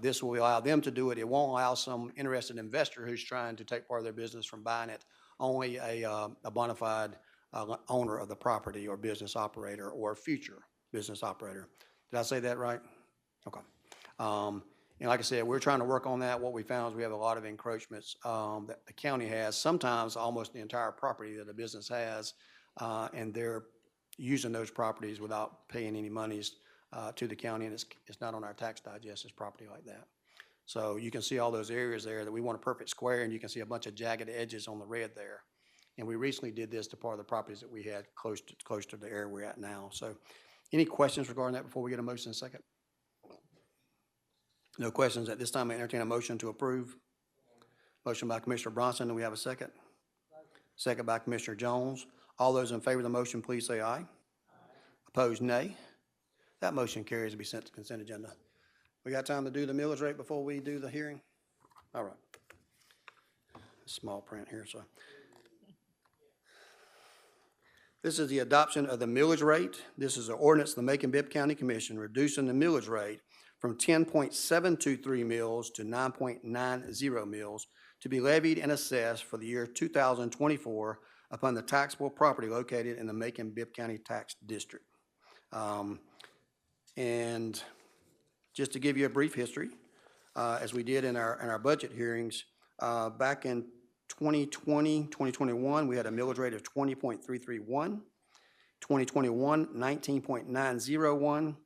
This will allow them to do it. It won't allow some interested investor who's trying to take part of their business from buying it. Only a bona fide owner of the property or business operator or future business operator. Did I say that right? Okay. And like I said, we're trying to work on that. What we found is we have a lot of encroachments that the county has, sometimes almost the entire property that a business has, and they're using those properties without paying any monies to the county, and it's not on our tax digest, it's property like that. So you can see all those areas there that we want a perfect square, and you can see a bunch of jagged edges on the red there. And we recently did this to part of the properties that we had close to the area we're at now. So any questions regarding that before we get a motion in a second? No questions at this time. I entertain a motion to approve. Motion by Commissioner Bronson. Do we have a second? Second by Commissioner Jones. All those in favor of the motion, please say aye. Opposed, nay. That motion carries to be sent to consent agenda. We got time to do the millage rate before we do the hearing? All right. Small print here, so. This is the adoption of the millage rate. This is an ordinance of the Macon-Bibb County Commission reducing the millage rate from 10.723 mills to 9.90 mills to be levied and assessed for the year 2024 upon the taxable property located in the Macon-Bibb County Tax District. And just to give you a brief history, as we did in our budget hearings, back in 2020, 2021, we had a millage rate of 20.331. 2021, 19.901.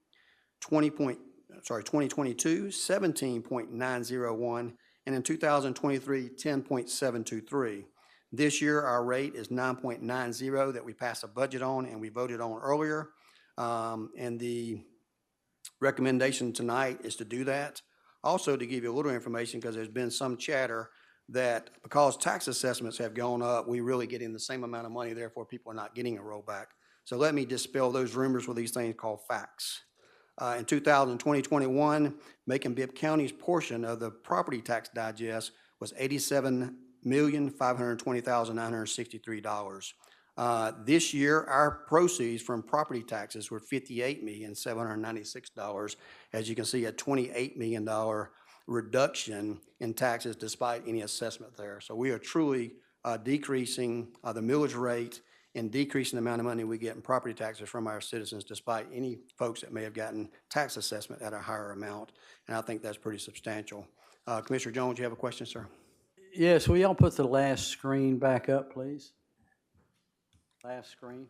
2022, 17.901, and in 2023, 10.723. This year, our rate is 9.90 that we passed a budget on and we voted on earlier. And the recommendation tonight is to do that. Also, to give you a little information, because there's been some chatter that because tax assessments have gone up, we really getting the same amount of money, therefore people are not getting a rollback. So let me dispel those rumors with these things called facts. In 2020-21, Macon-Bibb County's portion of the property tax digest was $87,520,963. This year, our proceeds from property taxes were $58,796. As you can see, a $28 million reduction in taxes despite any assessment there. So we are truly decreasing the millage rate and decreasing the amount of money we get in property taxes from our citizens despite any folks that may have gotten tax assessment at a higher amount. And I think that's pretty substantial. Commissioner Jones, you have a question, sir? Yes, will y'all put the last screen back up, please? Last screen.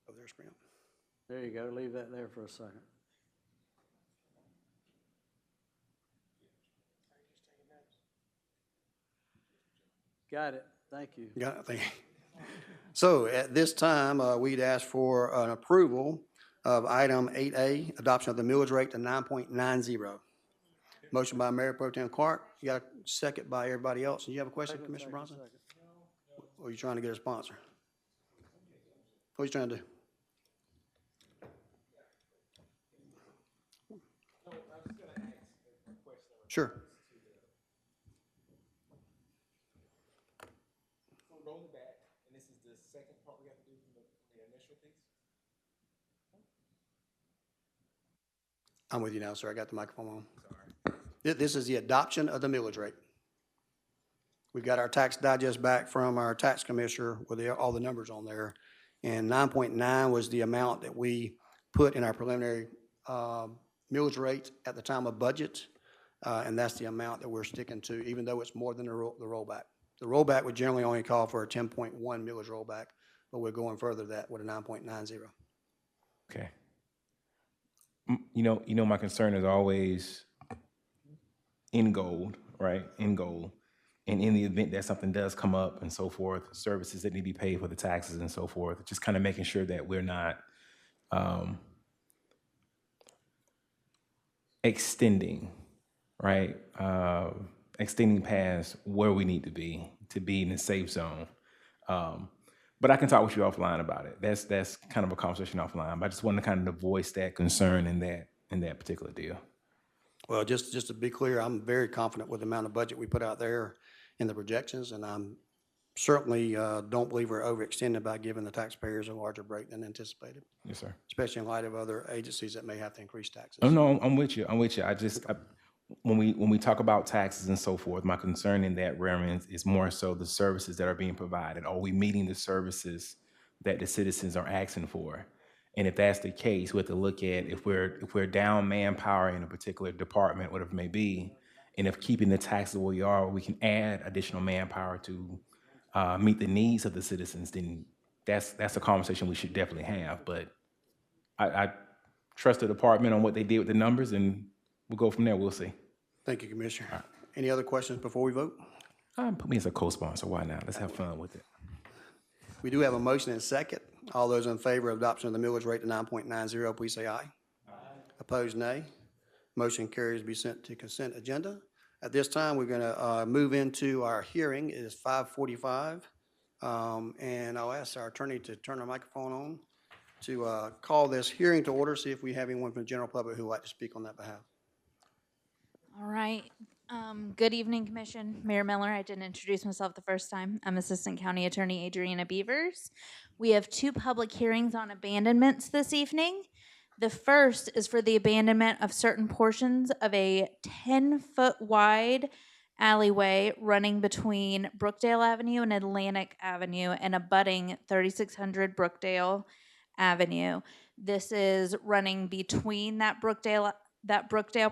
Oh, there's screen. There you go. Leave that there for a second. Got it. Thank you. Got it. Thank you. So at this time, we'd ask for an approval of item 8A, adoption of the millage rate to 9.90. Motion by Mayor Pro Tem Clark. You got a second by everybody else. And you have a question, Commissioner Bronson? Or are you trying to get a sponsor? What are you trying to do? Sure. Roll it back, and this is the second part we have to do from the initial piece. I'm with you now, sir. I got the microphone on. Sorry. This is the adoption of the millage rate. We've got our tax digest back from our tax commissioner with all the numbers on there. And 9.9 was the amount that we put in our preliminary millage rate at the time of budget. And that's the amount that we're sticking to, even though it's more than the rollback. The rollback would generally only call for a 10.1 millage rollback, but we're going further than that with a 9.90. Okay. You know, my concern is always in gold, right? In gold. And in the event that something does come up and so forth, services that need to be paid for the taxes and so forth, just kind of making sure that we're not extending, right? Extending past where we need to be in a safe zone. But I can talk with you offline about it. That's kind of a conversation offline. But I just wanted to kind of voice that concern in that particular deal. Well, just to be clear, I'm very confident with the amount of budget we put out there in the projections, and I'm certainly don't believe we're overextended by giving the taxpayers a larger break than anticipated, Yes, sir. especially in light of other agencies that may have to increase taxes. Oh no, I'm with you. I'm with you. When we talk about taxes and so forth, my concern in that realm is more so the services that are being provided. Are we meeting the services that the citizens are asking for? And if that's the case, we have to look at if we're down manpower in a particular department, whatever it may be, and if keeping the taxes where we are, we can add additional manpower to meet the needs of the citizens. Then that's a conversation we should definitely have. But I trust the department on what they did with the numbers, and we'll go from there. We'll see. Thank you, Commissioner. Any other questions before we vote? Put me as a co-sponsor. Why not? Let's have fun with it. We do have a motion and a second. All those in favor of adoption of the millage rate to 9.90, please say aye. Aye. Opposed, nay. Motion carries to be sent to consent agenda. At this time, we're going to move into our hearing. It is 5:45. And I'll ask our attorney to turn the microphone on to call this hearing to order, see if we have anyone from the general public who would like to speak on that behalf. All right. Good evening, Commission. Mayor Miller, I didn't introduce myself the first time. I'm Assistant County Attorney Adriana Beavers. We have 2 public hearings on abandonments this evening. The first is for the abandonment of certain portions of a 10-foot wide alleyway running between Brookdale Avenue and Atlantic Avenue and abutting 3600 Brookdale Avenue. This is running between that Brookdale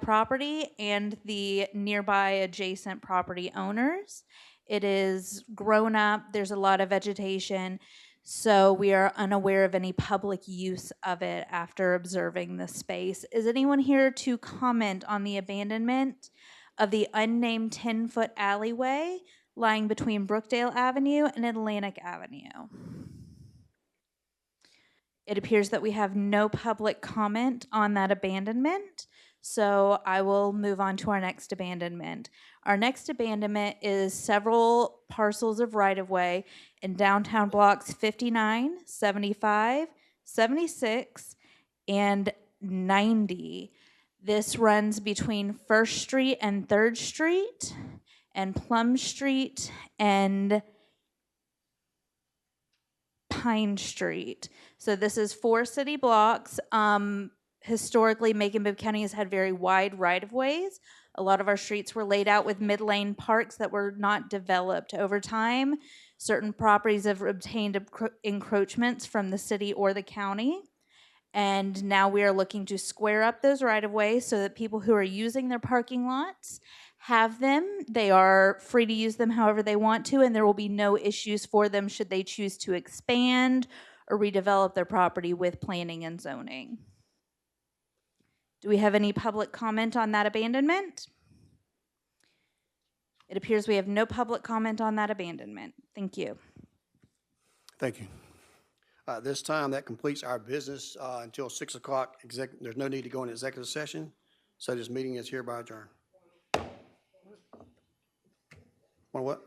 property and the nearby adjacent property owners. It is grown up, there's a lot of vegetation, so we are unaware of any public use of it after observing the space. Is anyone here to comment on the abandonment of the unnamed 10-foot alleyway lying between Brookdale Avenue and Atlantic Avenue? It appears that we have no public comment on that abandonment, so I will move on to our next abandonment. Our next abandonment is several parcels of right-of-way in downtown blocks 59, 75, 76, and 90. This runs between First Street and Third Street, and Plum Street and Pine Street. So this is 4 city blocks. Historically, Macon-Bibb County has had very wide right-of-ways. A lot of our streets were laid out with mid-lane parks that were not developed. Over time, certain properties have obtained encroachments from the city or the county. And now we are looking to square up those right-of-ways so that people who are using their parking lots have them. They are free to use them however they want to, and there will be no issues for them should they choose to expand or redevelop their property with planning and zoning. Do we have any public comment on that abandonment? It appears we have no public comment on that abandonment. Thank you. Thank you. This time, that completes our business until 6 o'clock. There's no need to go into executive session, so this meeting is hereby adjourned. Want what?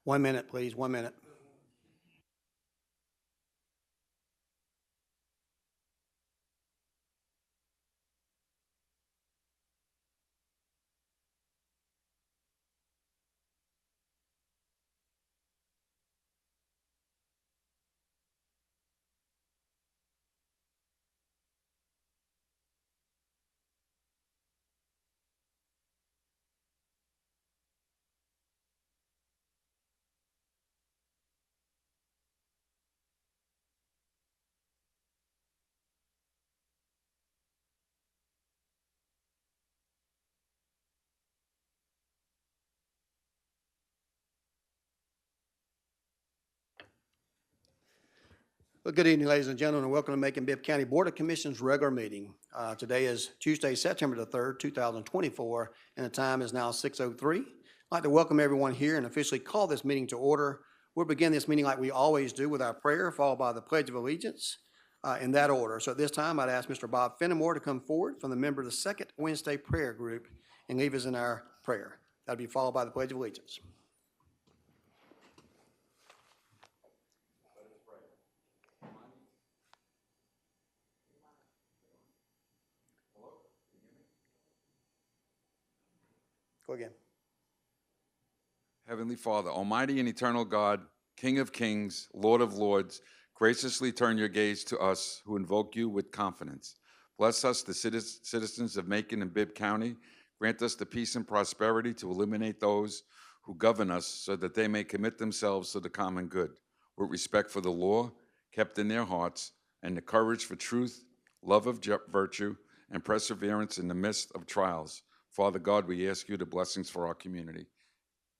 1 minute, please, 1 minute. Well, good evening, ladies and gentlemen, and welcome to Macon-Bibb County Board of Commissioners regular meeting. Today is Tuesday, September the 3rd, 2024, and the time is now 6:03. I'd like to welcome everyone here and officially call this meeting to order. We'll begin this meeting like we always do with our prayer, followed by the Pledge of Allegiance in that order. So at this time, I'd ask Mr. Bob Fenimore to come forward from the member of the Second Wednesday Prayer Group and lead us in our prayer. That'll be followed by the Pledge of Allegiance. Go again. Heavenly Father, Almighty and eternal God, King of kings, Lord of lords, graciously turn your gaze to us who invoke you with confidence. Bless us, the citizens of Macon and Bibb County. Grant us the peace and prosperity to eliminate those who govern us so that they may commit themselves to the common good, with respect for the law kept in their hearts, and the courage for truth, love of virtue, and perseverance in the midst of trials. Father God, we ask you the blessings for our community.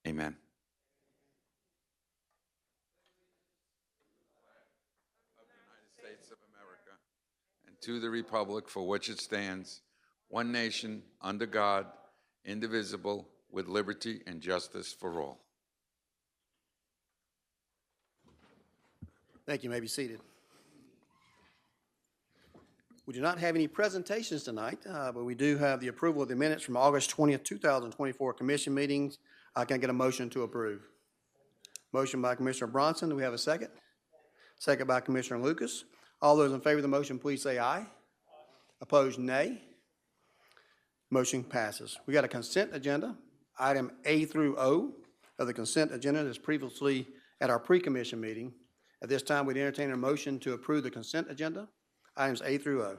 Amen. Of the United States of America, and to the republic for which it stands, one nation, under God, indivisible, with liberty and justice for all. Thank you. You may be seated. We do not have any presentations tonight, but we do have the approval of the minutes from August 20th, 2024 commission meetings. Can I get a motion to approve? Motion by Commissioner Bronson. Do we have a second? Second by Commissioner Lucas. All those in favor of the motion, please say aye. Opposed, nay. Motion passes. We got a consent agenda. Item A through O of the consent agenda is previously at our pre-commission meeting. At this time, we'd entertain a motion to approve the consent agenda, items A through O.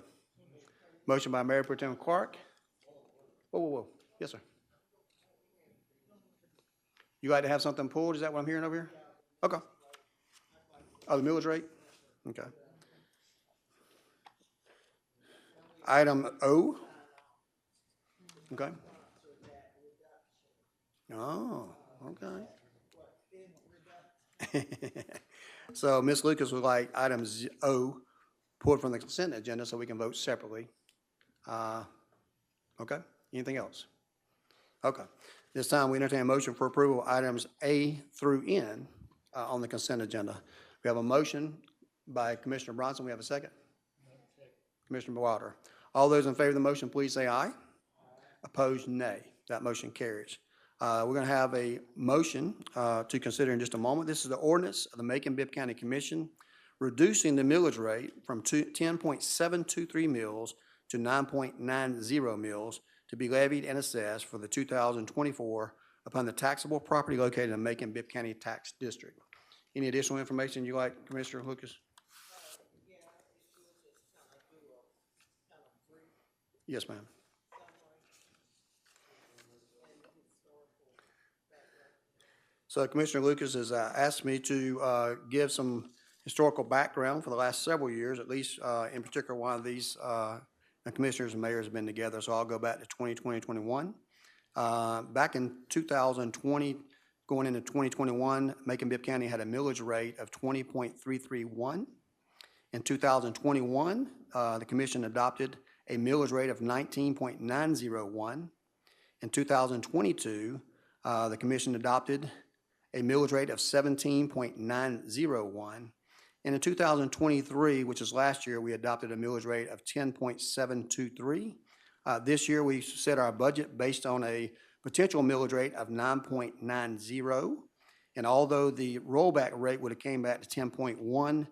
Motion by Mayor Pro Tem Clark. Whoa. Yes, sir. You like to have something pulled? Is that what I'm hearing over here? Okay. Oh, the millage rate? Okay. Item O. Okay. Oh, okay. So Ms. Lucas would like item O pulled from the consent agenda so we can vote separately. Okay. Anything else? Okay. This time we entertain a motion for approval of items A through N on the consent agenda. We have a motion by Commissioner Bronson. We have a second. Commissioner Wilder. All those in favor of the motion, please say aye. Opposed, nay. That motion carries. We're going to have a motion to consider in just a moment. This is the ordinance of the Macon-Bibb County Commission reducing the millage rate from 10.723 mills to 9.90 mills to be levied and assessed for the 2024 upon the taxable property located in the Macon-Bibb County Tax District. Any additional information you like, Commissioner Lucas? Yes, ma'am. So Commissioner Lucas has asked me to give some historical background for the last several years, at least in particular one of these commissioners and mayors have been together, so I'll go back to 2020, 21. Back in 2020, going into 2021, Macon-Bibb County had a millage rate of 20.331. In 2021, the commission adopted a millage rate of 19.901. In 2022, the commission adopted a millage rate of 17.901. And in 2023, which is last year, we adopted a millage rate of 10.723. This year, we set our budget based on a potential millage rate of 9.90. And although the rollback rate would have came back to 10.1,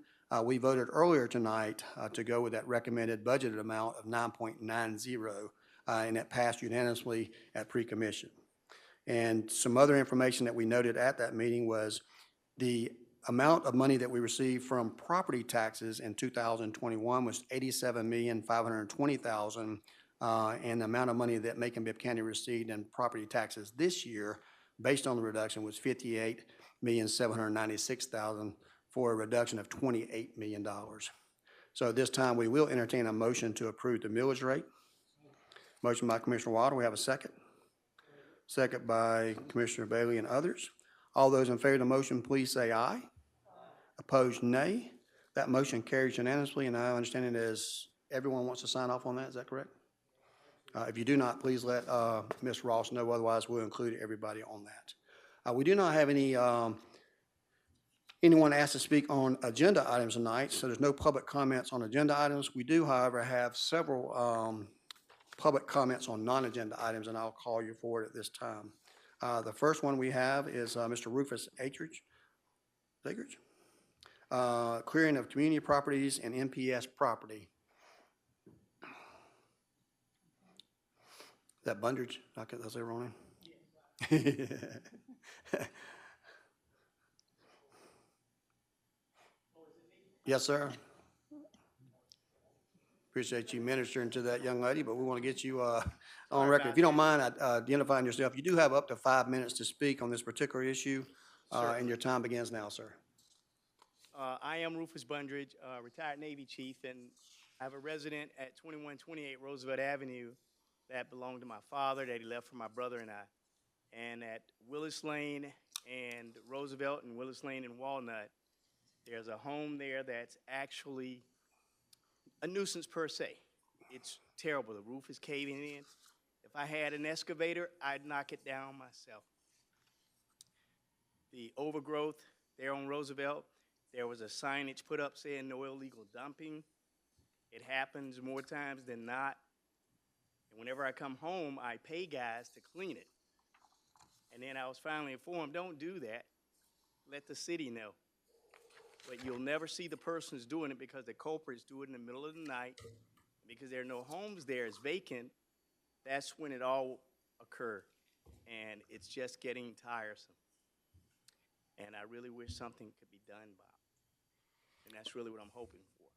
we voted earlier tonight to go with that recommended budgeted amount of 9.90, and that passed unanimously at pre-commission. And some other information that we noted at that meeting was the amount of money that we received from property taxes in 2021 was $87,520,000, and the amount of money that Macon-Bibb County received in property taxes this year, based on the reduction, was $58,796,000 for a reduction of $28 million. So at this time, we will entertain a motion to approve the millage rate. Motion by Commissioner Wilder. We have a second. Second by Commissioner Bailey and others. All those in favor of the motion, please say aye. Opposed, nay. That motion carries unanimously, and I understand it as everyone wants to sign off on that. Is that correct? If you do not, please let Ms. Ross know. Otherwise, we'll include everybody on that. We do not have anyone asked to speak on agenda items tonight, so there's no public comments on agenda items. We do, however, have several public comments on non-agenda items, and I'll call you forward at this time. The first one we have is Mr. Rufus Akridge, clearing of community properties and NPS property. Is that Bundridge? That's their wrong name? Yes, sir. Appreciate you ministering to that young lady, but we want to get you on record. If you don't mind identifying yourself, you do have up to 5 minutes to speak on this particular issue, and your time begins now, sir. I am Rufus Bundridge, retired Navy chief, and I have a resident at 2128 Roosevelt Avenue that belonged to my father that he left for my brother and I. And at Willis Lane and Roosevelt and Willis Lane and Walnut, there's a home there that's actually a nuisance per se. It's terrible. The roof is caving in. If I had an excavator, I'd knock it down myself. The overgrowth there on Roosevelt, there was a signage put up saying no illegal dumping. It happens more times than not. And whenever I come home, I pay guys to clean it. And then I was finally informed, don't do that. Let the city know. But you'll never see the persons doing it because the culprits do it in the middle of the night. Because there are no homes there, it's vacant. That's when it all occurred. And it's just getting tiresome. And I really wish something could be done about it. And that's really what I'm hoping for.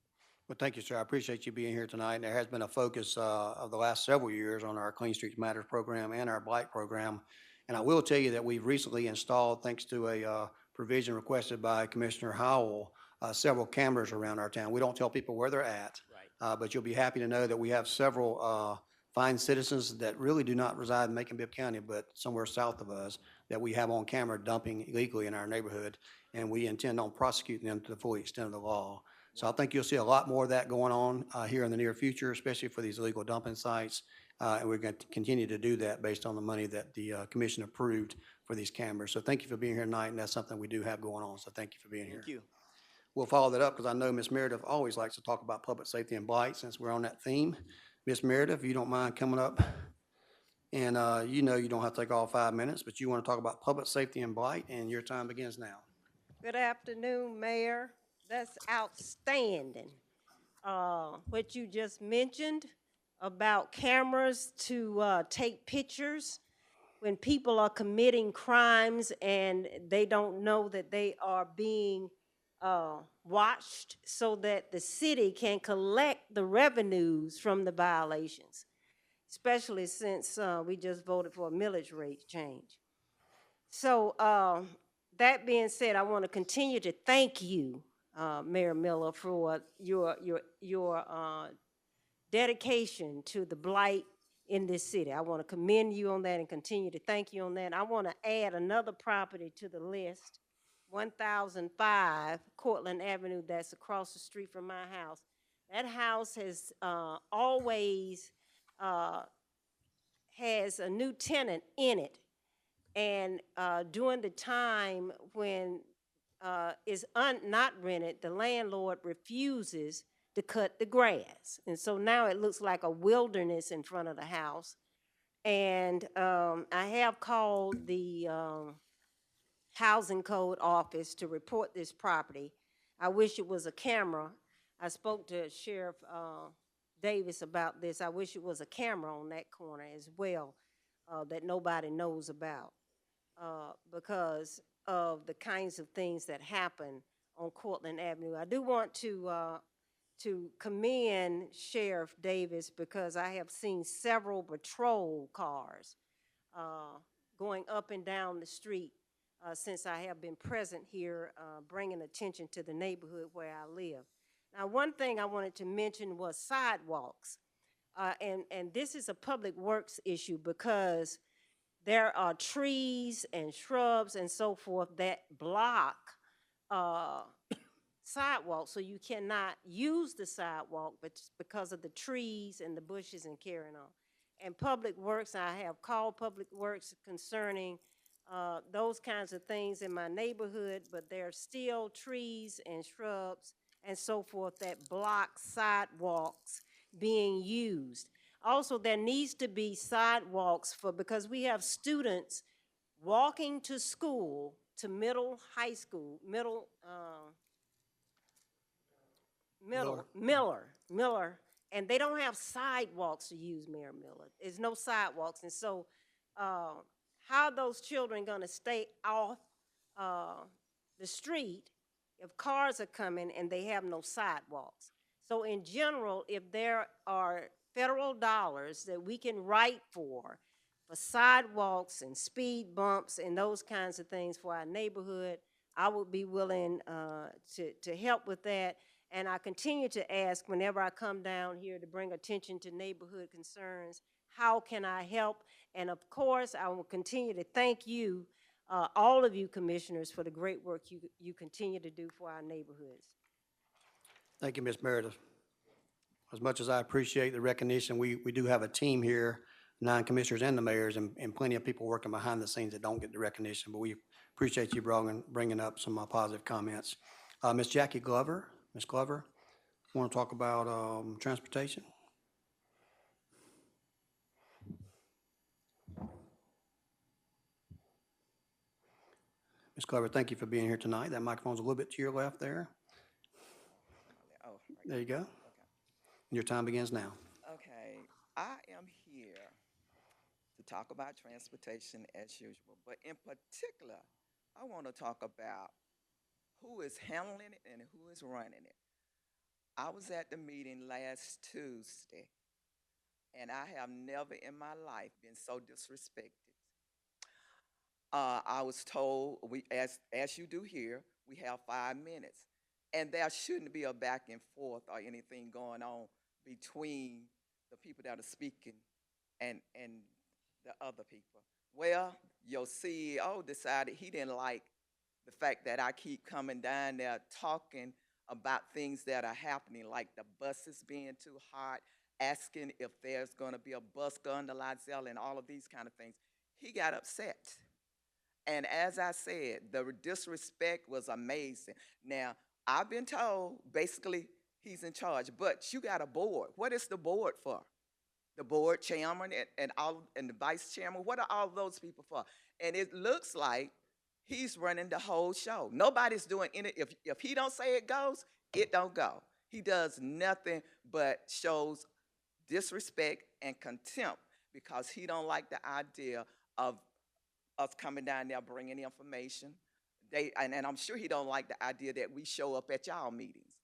Well, thank you, sir. I appreciate you being here tonight. And there has been a focus of the last several years on our Clean Streets Matters program and our blight program. And I will tell you that we've recently installed, thanks to a provision requested by Commissioner Howell, several cameras around our town. We don't tell people where they're at, Right. but you'll be happy to know that we have several fine citizens that really do not reside in Macon-Bibb County, but somewhere south of us, that we have on camera dumping illegally in our neighborhood, and we intend on prosecuting them to the full extent of the law. So I think you'll see a lot more of that going on here in the near future, especially for these illegal dumping sites. And we're going to continue to do that based on the money that the commission approved for these cameras. So thank you for being here tonight, and that's something we do have going on. So thank you for being here. Thank you. We'll follow that up because I know Ms. Meredith always likes to talk about public safety and blight since we're on that theme. Ms. Meredith, if you don't mind coming up, and you know you don't have to take all 5 minutes, but you want to talk about public safety and blight, and your time begins now. Good afternoon, Mayor. That's outstanding. What you just mentioned about cameras to take pictures when people are committing crimes and they don't know that they are being watched, so that the city can collect the revenues from the violations, especially since we just voted for a millage rate change. So that being said, I want to continue to thank you, Mayor Miller, for your dedication to the blight in this city. I want to commend you on that and continue to thank you on that. I want to add another property to the list, 1005 Cortland Avenue, that's across the street from my house. That house has always has a new tenant in it. And during the time when it's not rented, the landlord refuses to cut the grass. And so now it looks like a wilderness in front of the house. And I have called the Housing Code Office to report this property. I wish it was a camera. I spoke to Sheriff Davis about this. I wish it was a camera on that corner as well that nobody knows about because of the kinds of things that happen on Cortland Avenue. I do want to commend Sheriff Davis because I have seen several patrol cars going up and down the street since I have been present here, bringing attention to the neighborhood where I live. Now, one thing I wanted to mention was sidewalks. And this is a public works issue because there are trees and shrubs and so forth that block sidewalk, so you cannot use the sidewalk, but because of the trees and the bushes and carrying on. And Public Works, I have called Public Works concerning those kinds of things in my neighborhood, but there are still trees and shrubs and so forth that block sidewalks being used. Also, there needs to be sidewalks because we have students walking to school, to high school, Miller, and they don't have sidewalks to use, Mayor Miller. There's no sidewalks, and so how are those children gonna stay off the street if cars are coming and they have no sidewalks? So in general, if there are federal dollars that we can write for sidewalks and speed bumps and those kinds of things for our neighborhood, I would be willing to help with that. And I continue to ask whenever I come down here to bring attention to neighborhood concerns, how can I help? And of course, I will continue to thank you, all of you commissioners, for the great work you continue to do for our neighborhoods. Thank you, Ms. Meredith. As much as I appreciate the recognition, we do have a team here, 9 commissioners and the mayors, and plenty of people working behind the scenes that don't get the recognition, but we appreciate you bringing up some positive comments. Ms. Jackie Glover. Ms. Glover, want to talk about transportation? Ms. Glover, thank you for being here tonight. That microphone's a little bit to your left there. Oh, right. There you go. Okay. Your time begins now. Okay, I am here to talk about transportation as usual, but in particular, I want to talk about who is handling it and who is running it. I was at the meeting last Tuesday, and I have never in my life been so disrespected. I was told, as you do here, we have 5 minutes, and there shouldn't be a back and forth or anything going on between the people that are speaking and the other people. Well, your CEO decided he didn't like the fact that I keep coming down there talking about things that are happening, like the buses being too hot, asking if there's going to be a bus gondola and all of these kind of things. He got upset. And as I said, the disrespect was amazing. Now, I've been told, basically, he's in charge, but you got a board. What is the board for? The board chairman and the vice chairman, what are all those people for? And it looks like he's running the whole show. Nobody's doing any, if he don't say it goes, it don't go. He does nothing but shows disrespect and contempt because he don't like the idea of us coming down there bringing information. And I'm sure he don't like the idea that we show up at y'all meetings.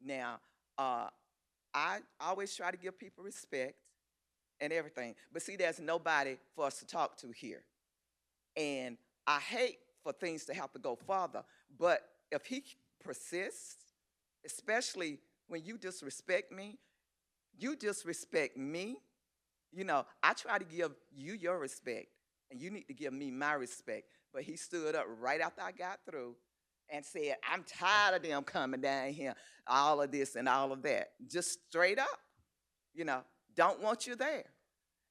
Now, I always try to give people respect and everything. But see, there's nobody for us to talk to here. And I hate for things to have to go farther. But if he persists, especially when you disrespect me, you disrespect me. You know, I try to give you your respect, and you need to give me my respect. But he stood up right after I got through and said, I'm tired of them coming down here, all of this and all of that. Just straight up, you know, don't want you there.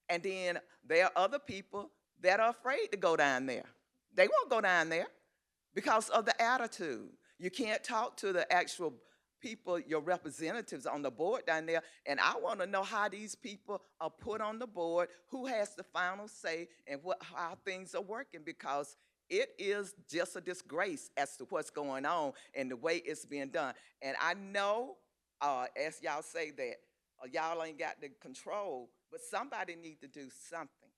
And then there are other people that are afraid to go down there. They won't go down there because of the attitude. You can't talk to the actual people, your representatives on the board down there. And I want to know how these people are put on the board, who has the final say, and how things are working. Because It is just a disgrace as to what's going on and the way it's being done. And I know, as y'all say that y'all ain't got the control, but somebody need to do something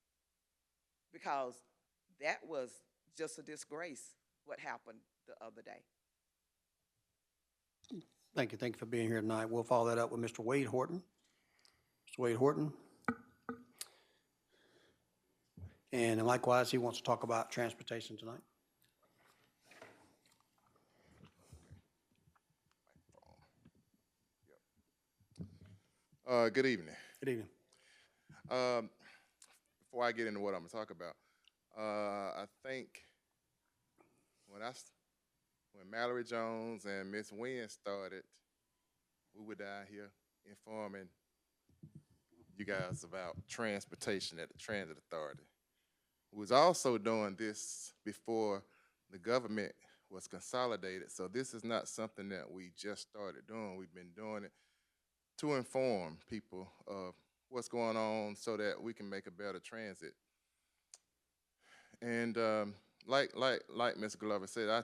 because that was just a disgrace what happened the other day. Thank you. Thank you for being here tonight. We'll follow that up with Mr. Wade Horton. Mr. Wade Horton. And likewise, he wants to talk about transportation tonight. Good evening. Good evening. Before I get into what I'm gonna talk about, I think when Mallory Jones and Miss Wynn started, we were down here informing you guys about transportation at the Transit Authority. We was also doing this before the government was consolidated, so this is not something that we just started doing. We've been doing it to inform people of what's going on so that we can make a better transit. And like Ms. Glover said, I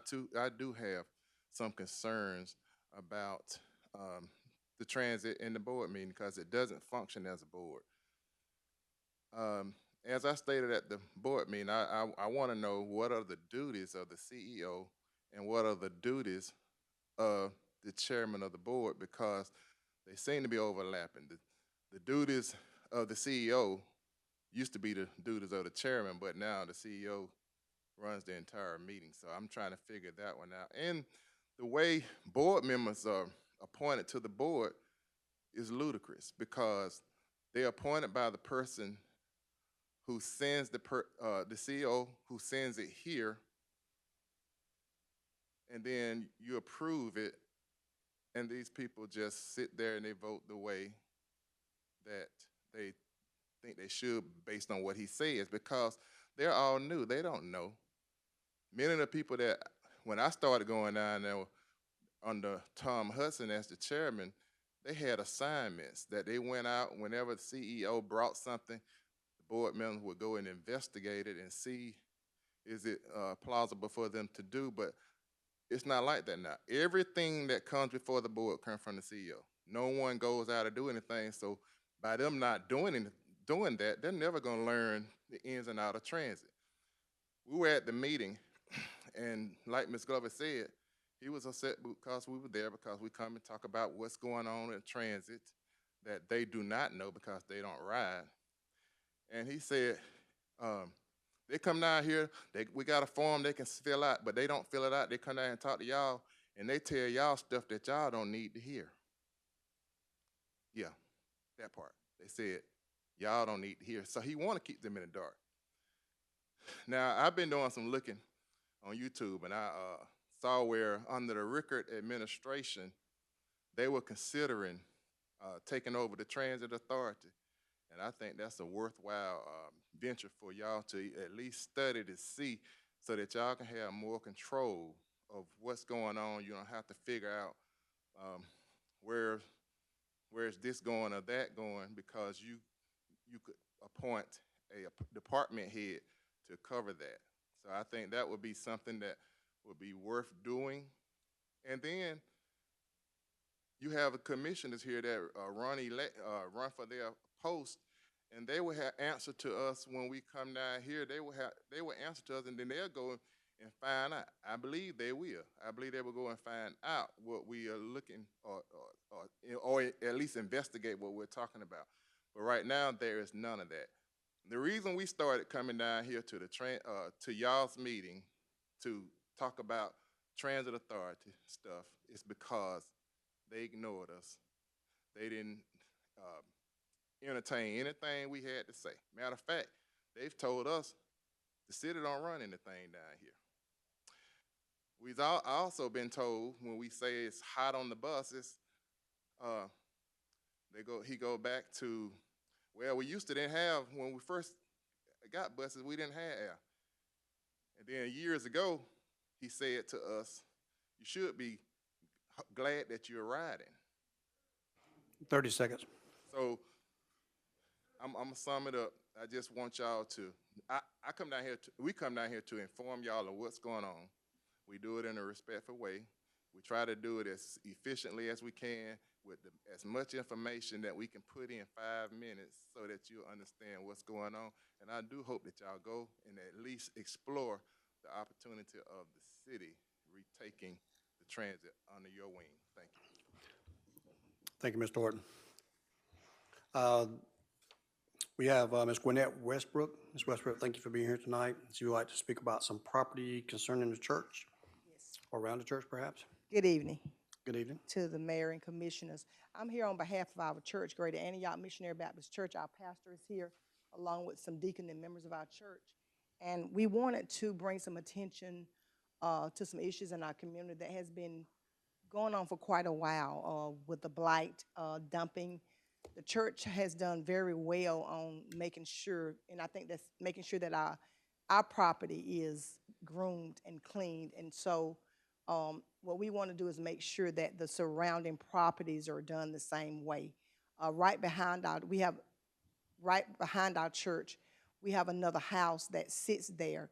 do have some concerns about the transit and the board meeting because it doesn't function as a board. As I stated at the board meeting, I want to know what are the duties of the CEO and what are the duties of the chairman of the board, because they seem to be overlapping. The duties of the CEO used to be the duties of the chairman, but now the CEO runs the entire meeting. So I'm trying to figure that one out. And the way board members are appointed to the board is ludicrous because they're appointed by the person who sends the CEO who sends it here, and then you approve it, and these people just sit there and they vote the way that they think they should based on what he says, because they're all new. They don't know. Many of the people that, when I started going down there under Tom Hudson as the chairman, they had assignments that they went out whenever the CEO brought something, the board members would go and investigate it and see is it plausible for them to do. But it's not like that now. Everything that comes before the board comes from the CEO. No one goes out to do anything. So by them not doing that, they're never going to learn the ins and outs of transit. We were at the meeting, and like Ms. Glover said, he was upset because we were there because we come and talk about what's going on in transit that they do not know because they don't ride. And he said, they come down here, we got a form they can fill out, but they don't fill it out. They come down and talk to y'all, and they tell y'all stuff that y'all don't need to hear. Yeah, that part. They said, y'all don't need to hear. So he want to keep them in the dark. Now, I've been doing some looking on YouTube, and I saw where under the Rickard administration, they were considering taking over the Transit Authority. And I think that's a worthwhile venture for y'all to at least study to see so that y'all can have more control of what's going on. You don't have to figure out where's this going or that going, because you could appoint a department head to cover that. So I think that would be something that would be worth doing. And then you have a commissioners here that run for their post, and they will have answer to us when we come down here. They will answer to us, and then they'll go and find out. I believe they will. I believe they will go and find out what we are looking, or at least investigate what we're talking about. But right now, there is none of that. The reason we started coming down here to to y'all's meeting to talk about Transit Authority stuff is because they ignored us. They didn't entertain anything we had to say. Matter of fact, they've told us the city don't run anything down here. We've also been told when we say it's hot on the buses, he go back to, well, we used to didn't have, when we first got buses, we didn't have air. And then years ago, he said to us, you should be glad that you're riding. 30 seconds. So I'm gonna sum it up. I just want y'all to, I come down here, we come down here to inform y'all of what's going on. We do it in a respectful way. We try to do it as efficiently as we can with as much information that we can put in 5 minutes so that you understand what's going on. And I do hope that y'all go and at least explore the opportunity of the city retaking the transit under your wing. Thank you. Thank you, Mr. Horton. We have Ms. Gwinnett Westbrook. Ms. Westbrook, thank you for being here tonight. So you would like to speak about some property concerning the church? Yes. Or around the church, perhaps? Good evening Good evening. to the mayor and commissioners. I'm here on behalf of our church, Greater Antioch Missionary Baptist Church. Our pastor is here, along with some deacon and members of our church. And we wanted to bring some attention to some issues in our community that has been going on for quite a while with the blight dumping. The church has done very well on making sure, and I think that's making sure that our property is groomed and cleaned. And so what we want to do is make sure that the surrounding properties are done the same way. Right behind our church, we have another house that sits there,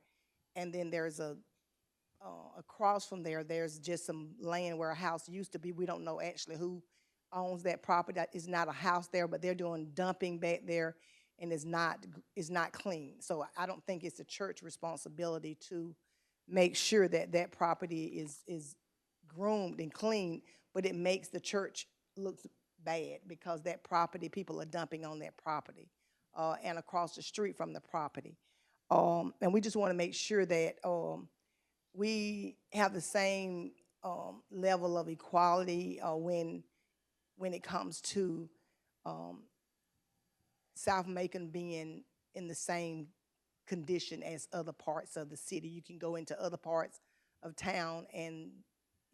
and then there's across from there, there's just some land where a house used to be. We don't know actually who owns that property. That is not a house there, but they're doing dumping back there, and it's not clean. So I don't think it's a church responsibility to make sure that that property is groomed and clean, but it makes the church look bad because that property, people are dumping on that property and across the street from the property. And we just want to make sure that we have the same level of equality when it comes to South Macon being in the same condition as other parts of the city. You can go into other parts of town and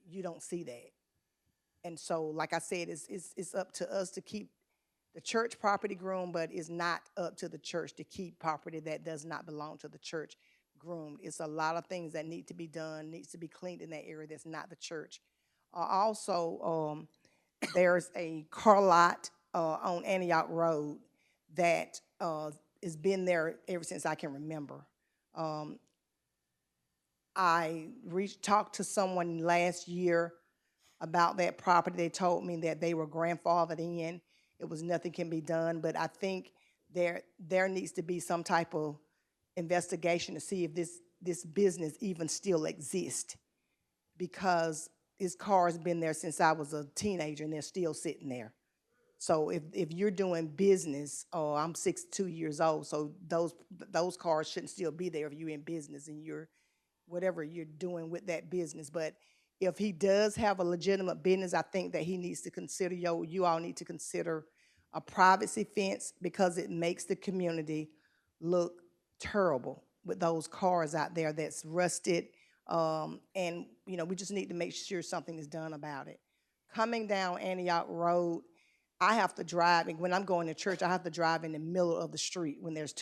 you don't see that. And so, like I said, it's up to us to keep the church property groomed, but it's not up to the church to keep property that does not belong to the church groomed. It's a lot of things that need to be done, needs to be cleaned in that area that's not the church. Also, there's a car lot on Antioch Road that has been there ever since I can remember. I talked to someone last year about that property. They told me that they were grandfathered in. It was nothing can be done, but I think there needs to be some type of investigation to see if this business even still exists, because this car has been there since I was a teenager and they're still sitting there. So if you're doing business, I'm 62 years old, so those cars shouldn't still be there if you're in business and you're whatever you're doing with that business. But if he does have a legitimate business, I think that he needs to consider, you all need to consider a privacy fence, because it makes the community look terrible with those cars out there that's rusted. And, we just need to make sure something is done about it. Coming down Antioch Road, I have to drive, and when I'm going to church, I have to drive in the middle of the street when there's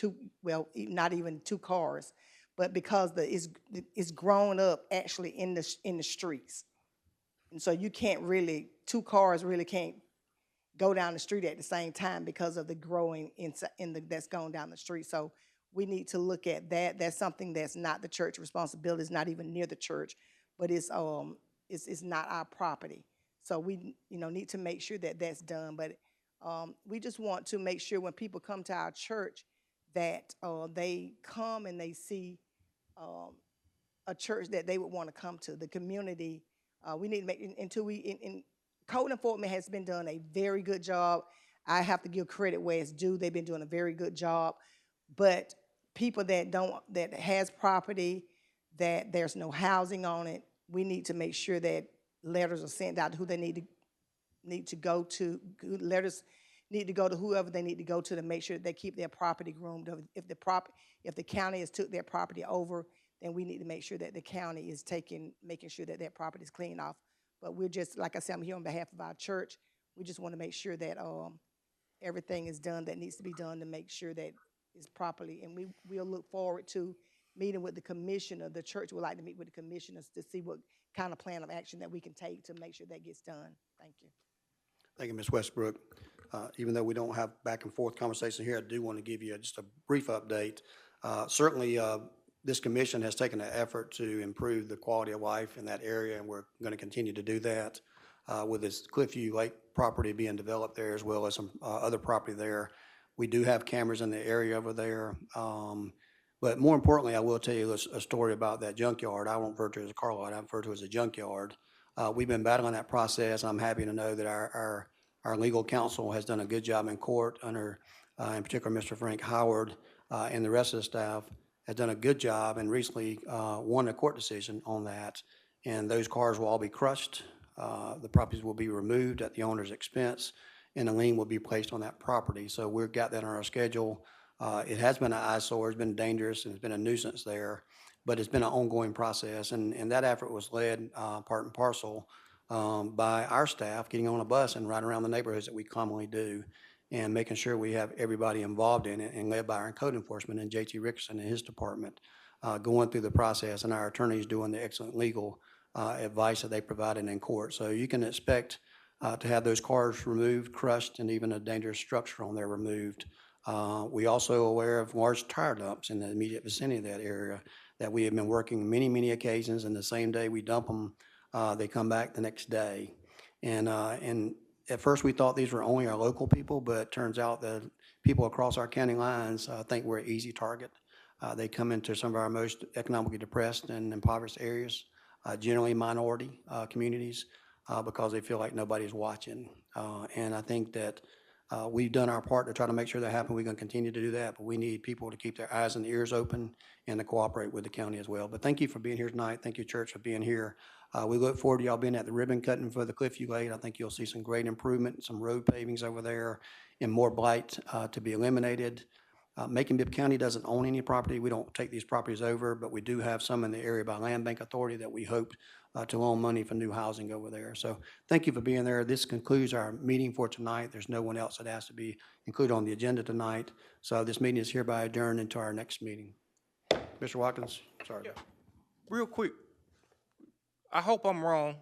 not even two cars. But because it's grown up actually in the streets. And so you can't really, two cars really can't go down the street at the same time because of the growing that's going down the street. So we need to look at that. That's something that's not the church responsibility. It's not even near the church, but it's not our property. So we need to make sure that that's done. But we just want to make sure when people come to our church that they come and they see a church that they would want to come to. The community, we need to make, in code enforcement has been done a very good job. I have to give credit where it's due. They've been doing a very good job. But people that has property, that there's no housing on it, we need to make sure that letters are sent out to who they need to go to. Letters need to go to whoever they need to go to make sure that they keep their property groomed. If the county has took their property over, then we need to make sure that the county is making sure that that property is cleaned off. But we're just, like I said, I'm here on behalf of our church. We just want to make sure that everything is done that needs to be done to make sure that it's properly. And we'll look forward to meeting with the commissioner. The church would like to meet with the commissioners to see what kind of plan of action that we can take to make sure that gets done. Thank you. Thank you, Ms. Westbrook. Even though we don't have back and forth conversation here, I do want to give you just a brief update. Certainly, this commission has taken an effort to improve the quality of life in that area, and we're going to continue to do that with this Cliffview Lake property being developed there, as well as some other property there. We do have cameras in the area over there. But more importantly, I will tell you a story about that junkyard. I won't refer to it as a car lot. I refer to it as a junkyard. We've been battling that process. I'm happy to know that our legal counsel has done a good job in court under, in particular, Mr. Frank Howard and the rest of the staff has done a good job and recently won a court decision on that. And those cars will all be crushed. The properties will be removed at the owner's expense, and a lien will be placed on that property. So we've got that on our schedule. It has been an eyesore, it's been dangerous, and it's been a nuisance there, but it's been an ongoing process. And that effort was led part and parcel by our staff getting on a bus and riding around the neighborhoods that we commonly do and making sure we have everybody involved in it and led by our code enforcement and JT Rickson and his department going through the process, and our attorneys doing the excellent legal advice that they provided in court. So you can expect to have those cars removed, crushed, and even a dangerous structure on there removed. We also aware of large tire dumps in the immediate vicinity of that area that we have been working many occasions, and the same day we dump them, they come back the next day. And at first we thought these were only our local people, but it turns out that people across our county lines think we're an easy target. They come into some of our most economically depressed and impoverished areas, generally minority communities, because they feel like nobody's watching. And I think that we've done our part to try to make sure that happens. We're going to continue to do that, but we need people to keep their eyes and ears open and to cooperate with the county as well. But thank you for being here tonight. Thank you, church, for being here. We look forward to y'all being at the ribbon cutting for the Cliffview Lake. I think you'll see some great improvement, some road pavings over there, and more blight to be eliminated. Macon-Bibb County doesn't own any property. We don't take these properties over, but we do have some in the area by Land Bank Authority that we hope to loan money for new housing over there. So thank you for being there. This concludes our meeting for tonight. There's no one else that has to be included on the agenda tonight. So this meeting is hereby adjourned until our next meeting. Mr. Watkins, sorry. Yeah. Real quick, I hope I'm wrong,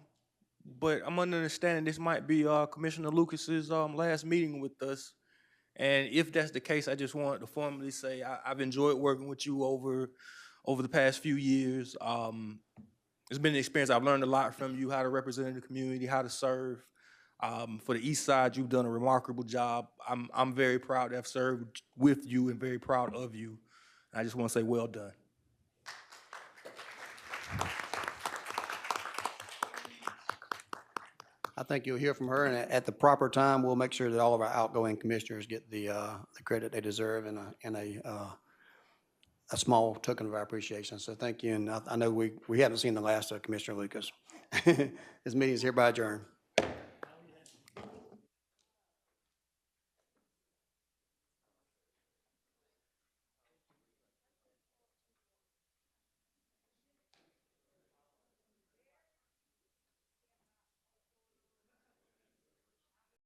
but I'm under the understanding this might be Commissioner Lucas's last meeting with us. And if that's the case, I just wanted to formally say I've enjoyed working with you over the past few years. It's been an experience. I've learned a lot from you, how to represent the community, how to serve. For the East Side, you've done a remarkable job. I'm very proud to have served with you and very proud of you. I just want to say well done. I think you'll hear from her, and at the proper time, we'll make sure that all of our outgoing commissioners get the credit they deserve and a small token of our appreciation. So thank you, and I know we haven't seen the last of Commissioner Lucas. This meeting is hereby adjourned.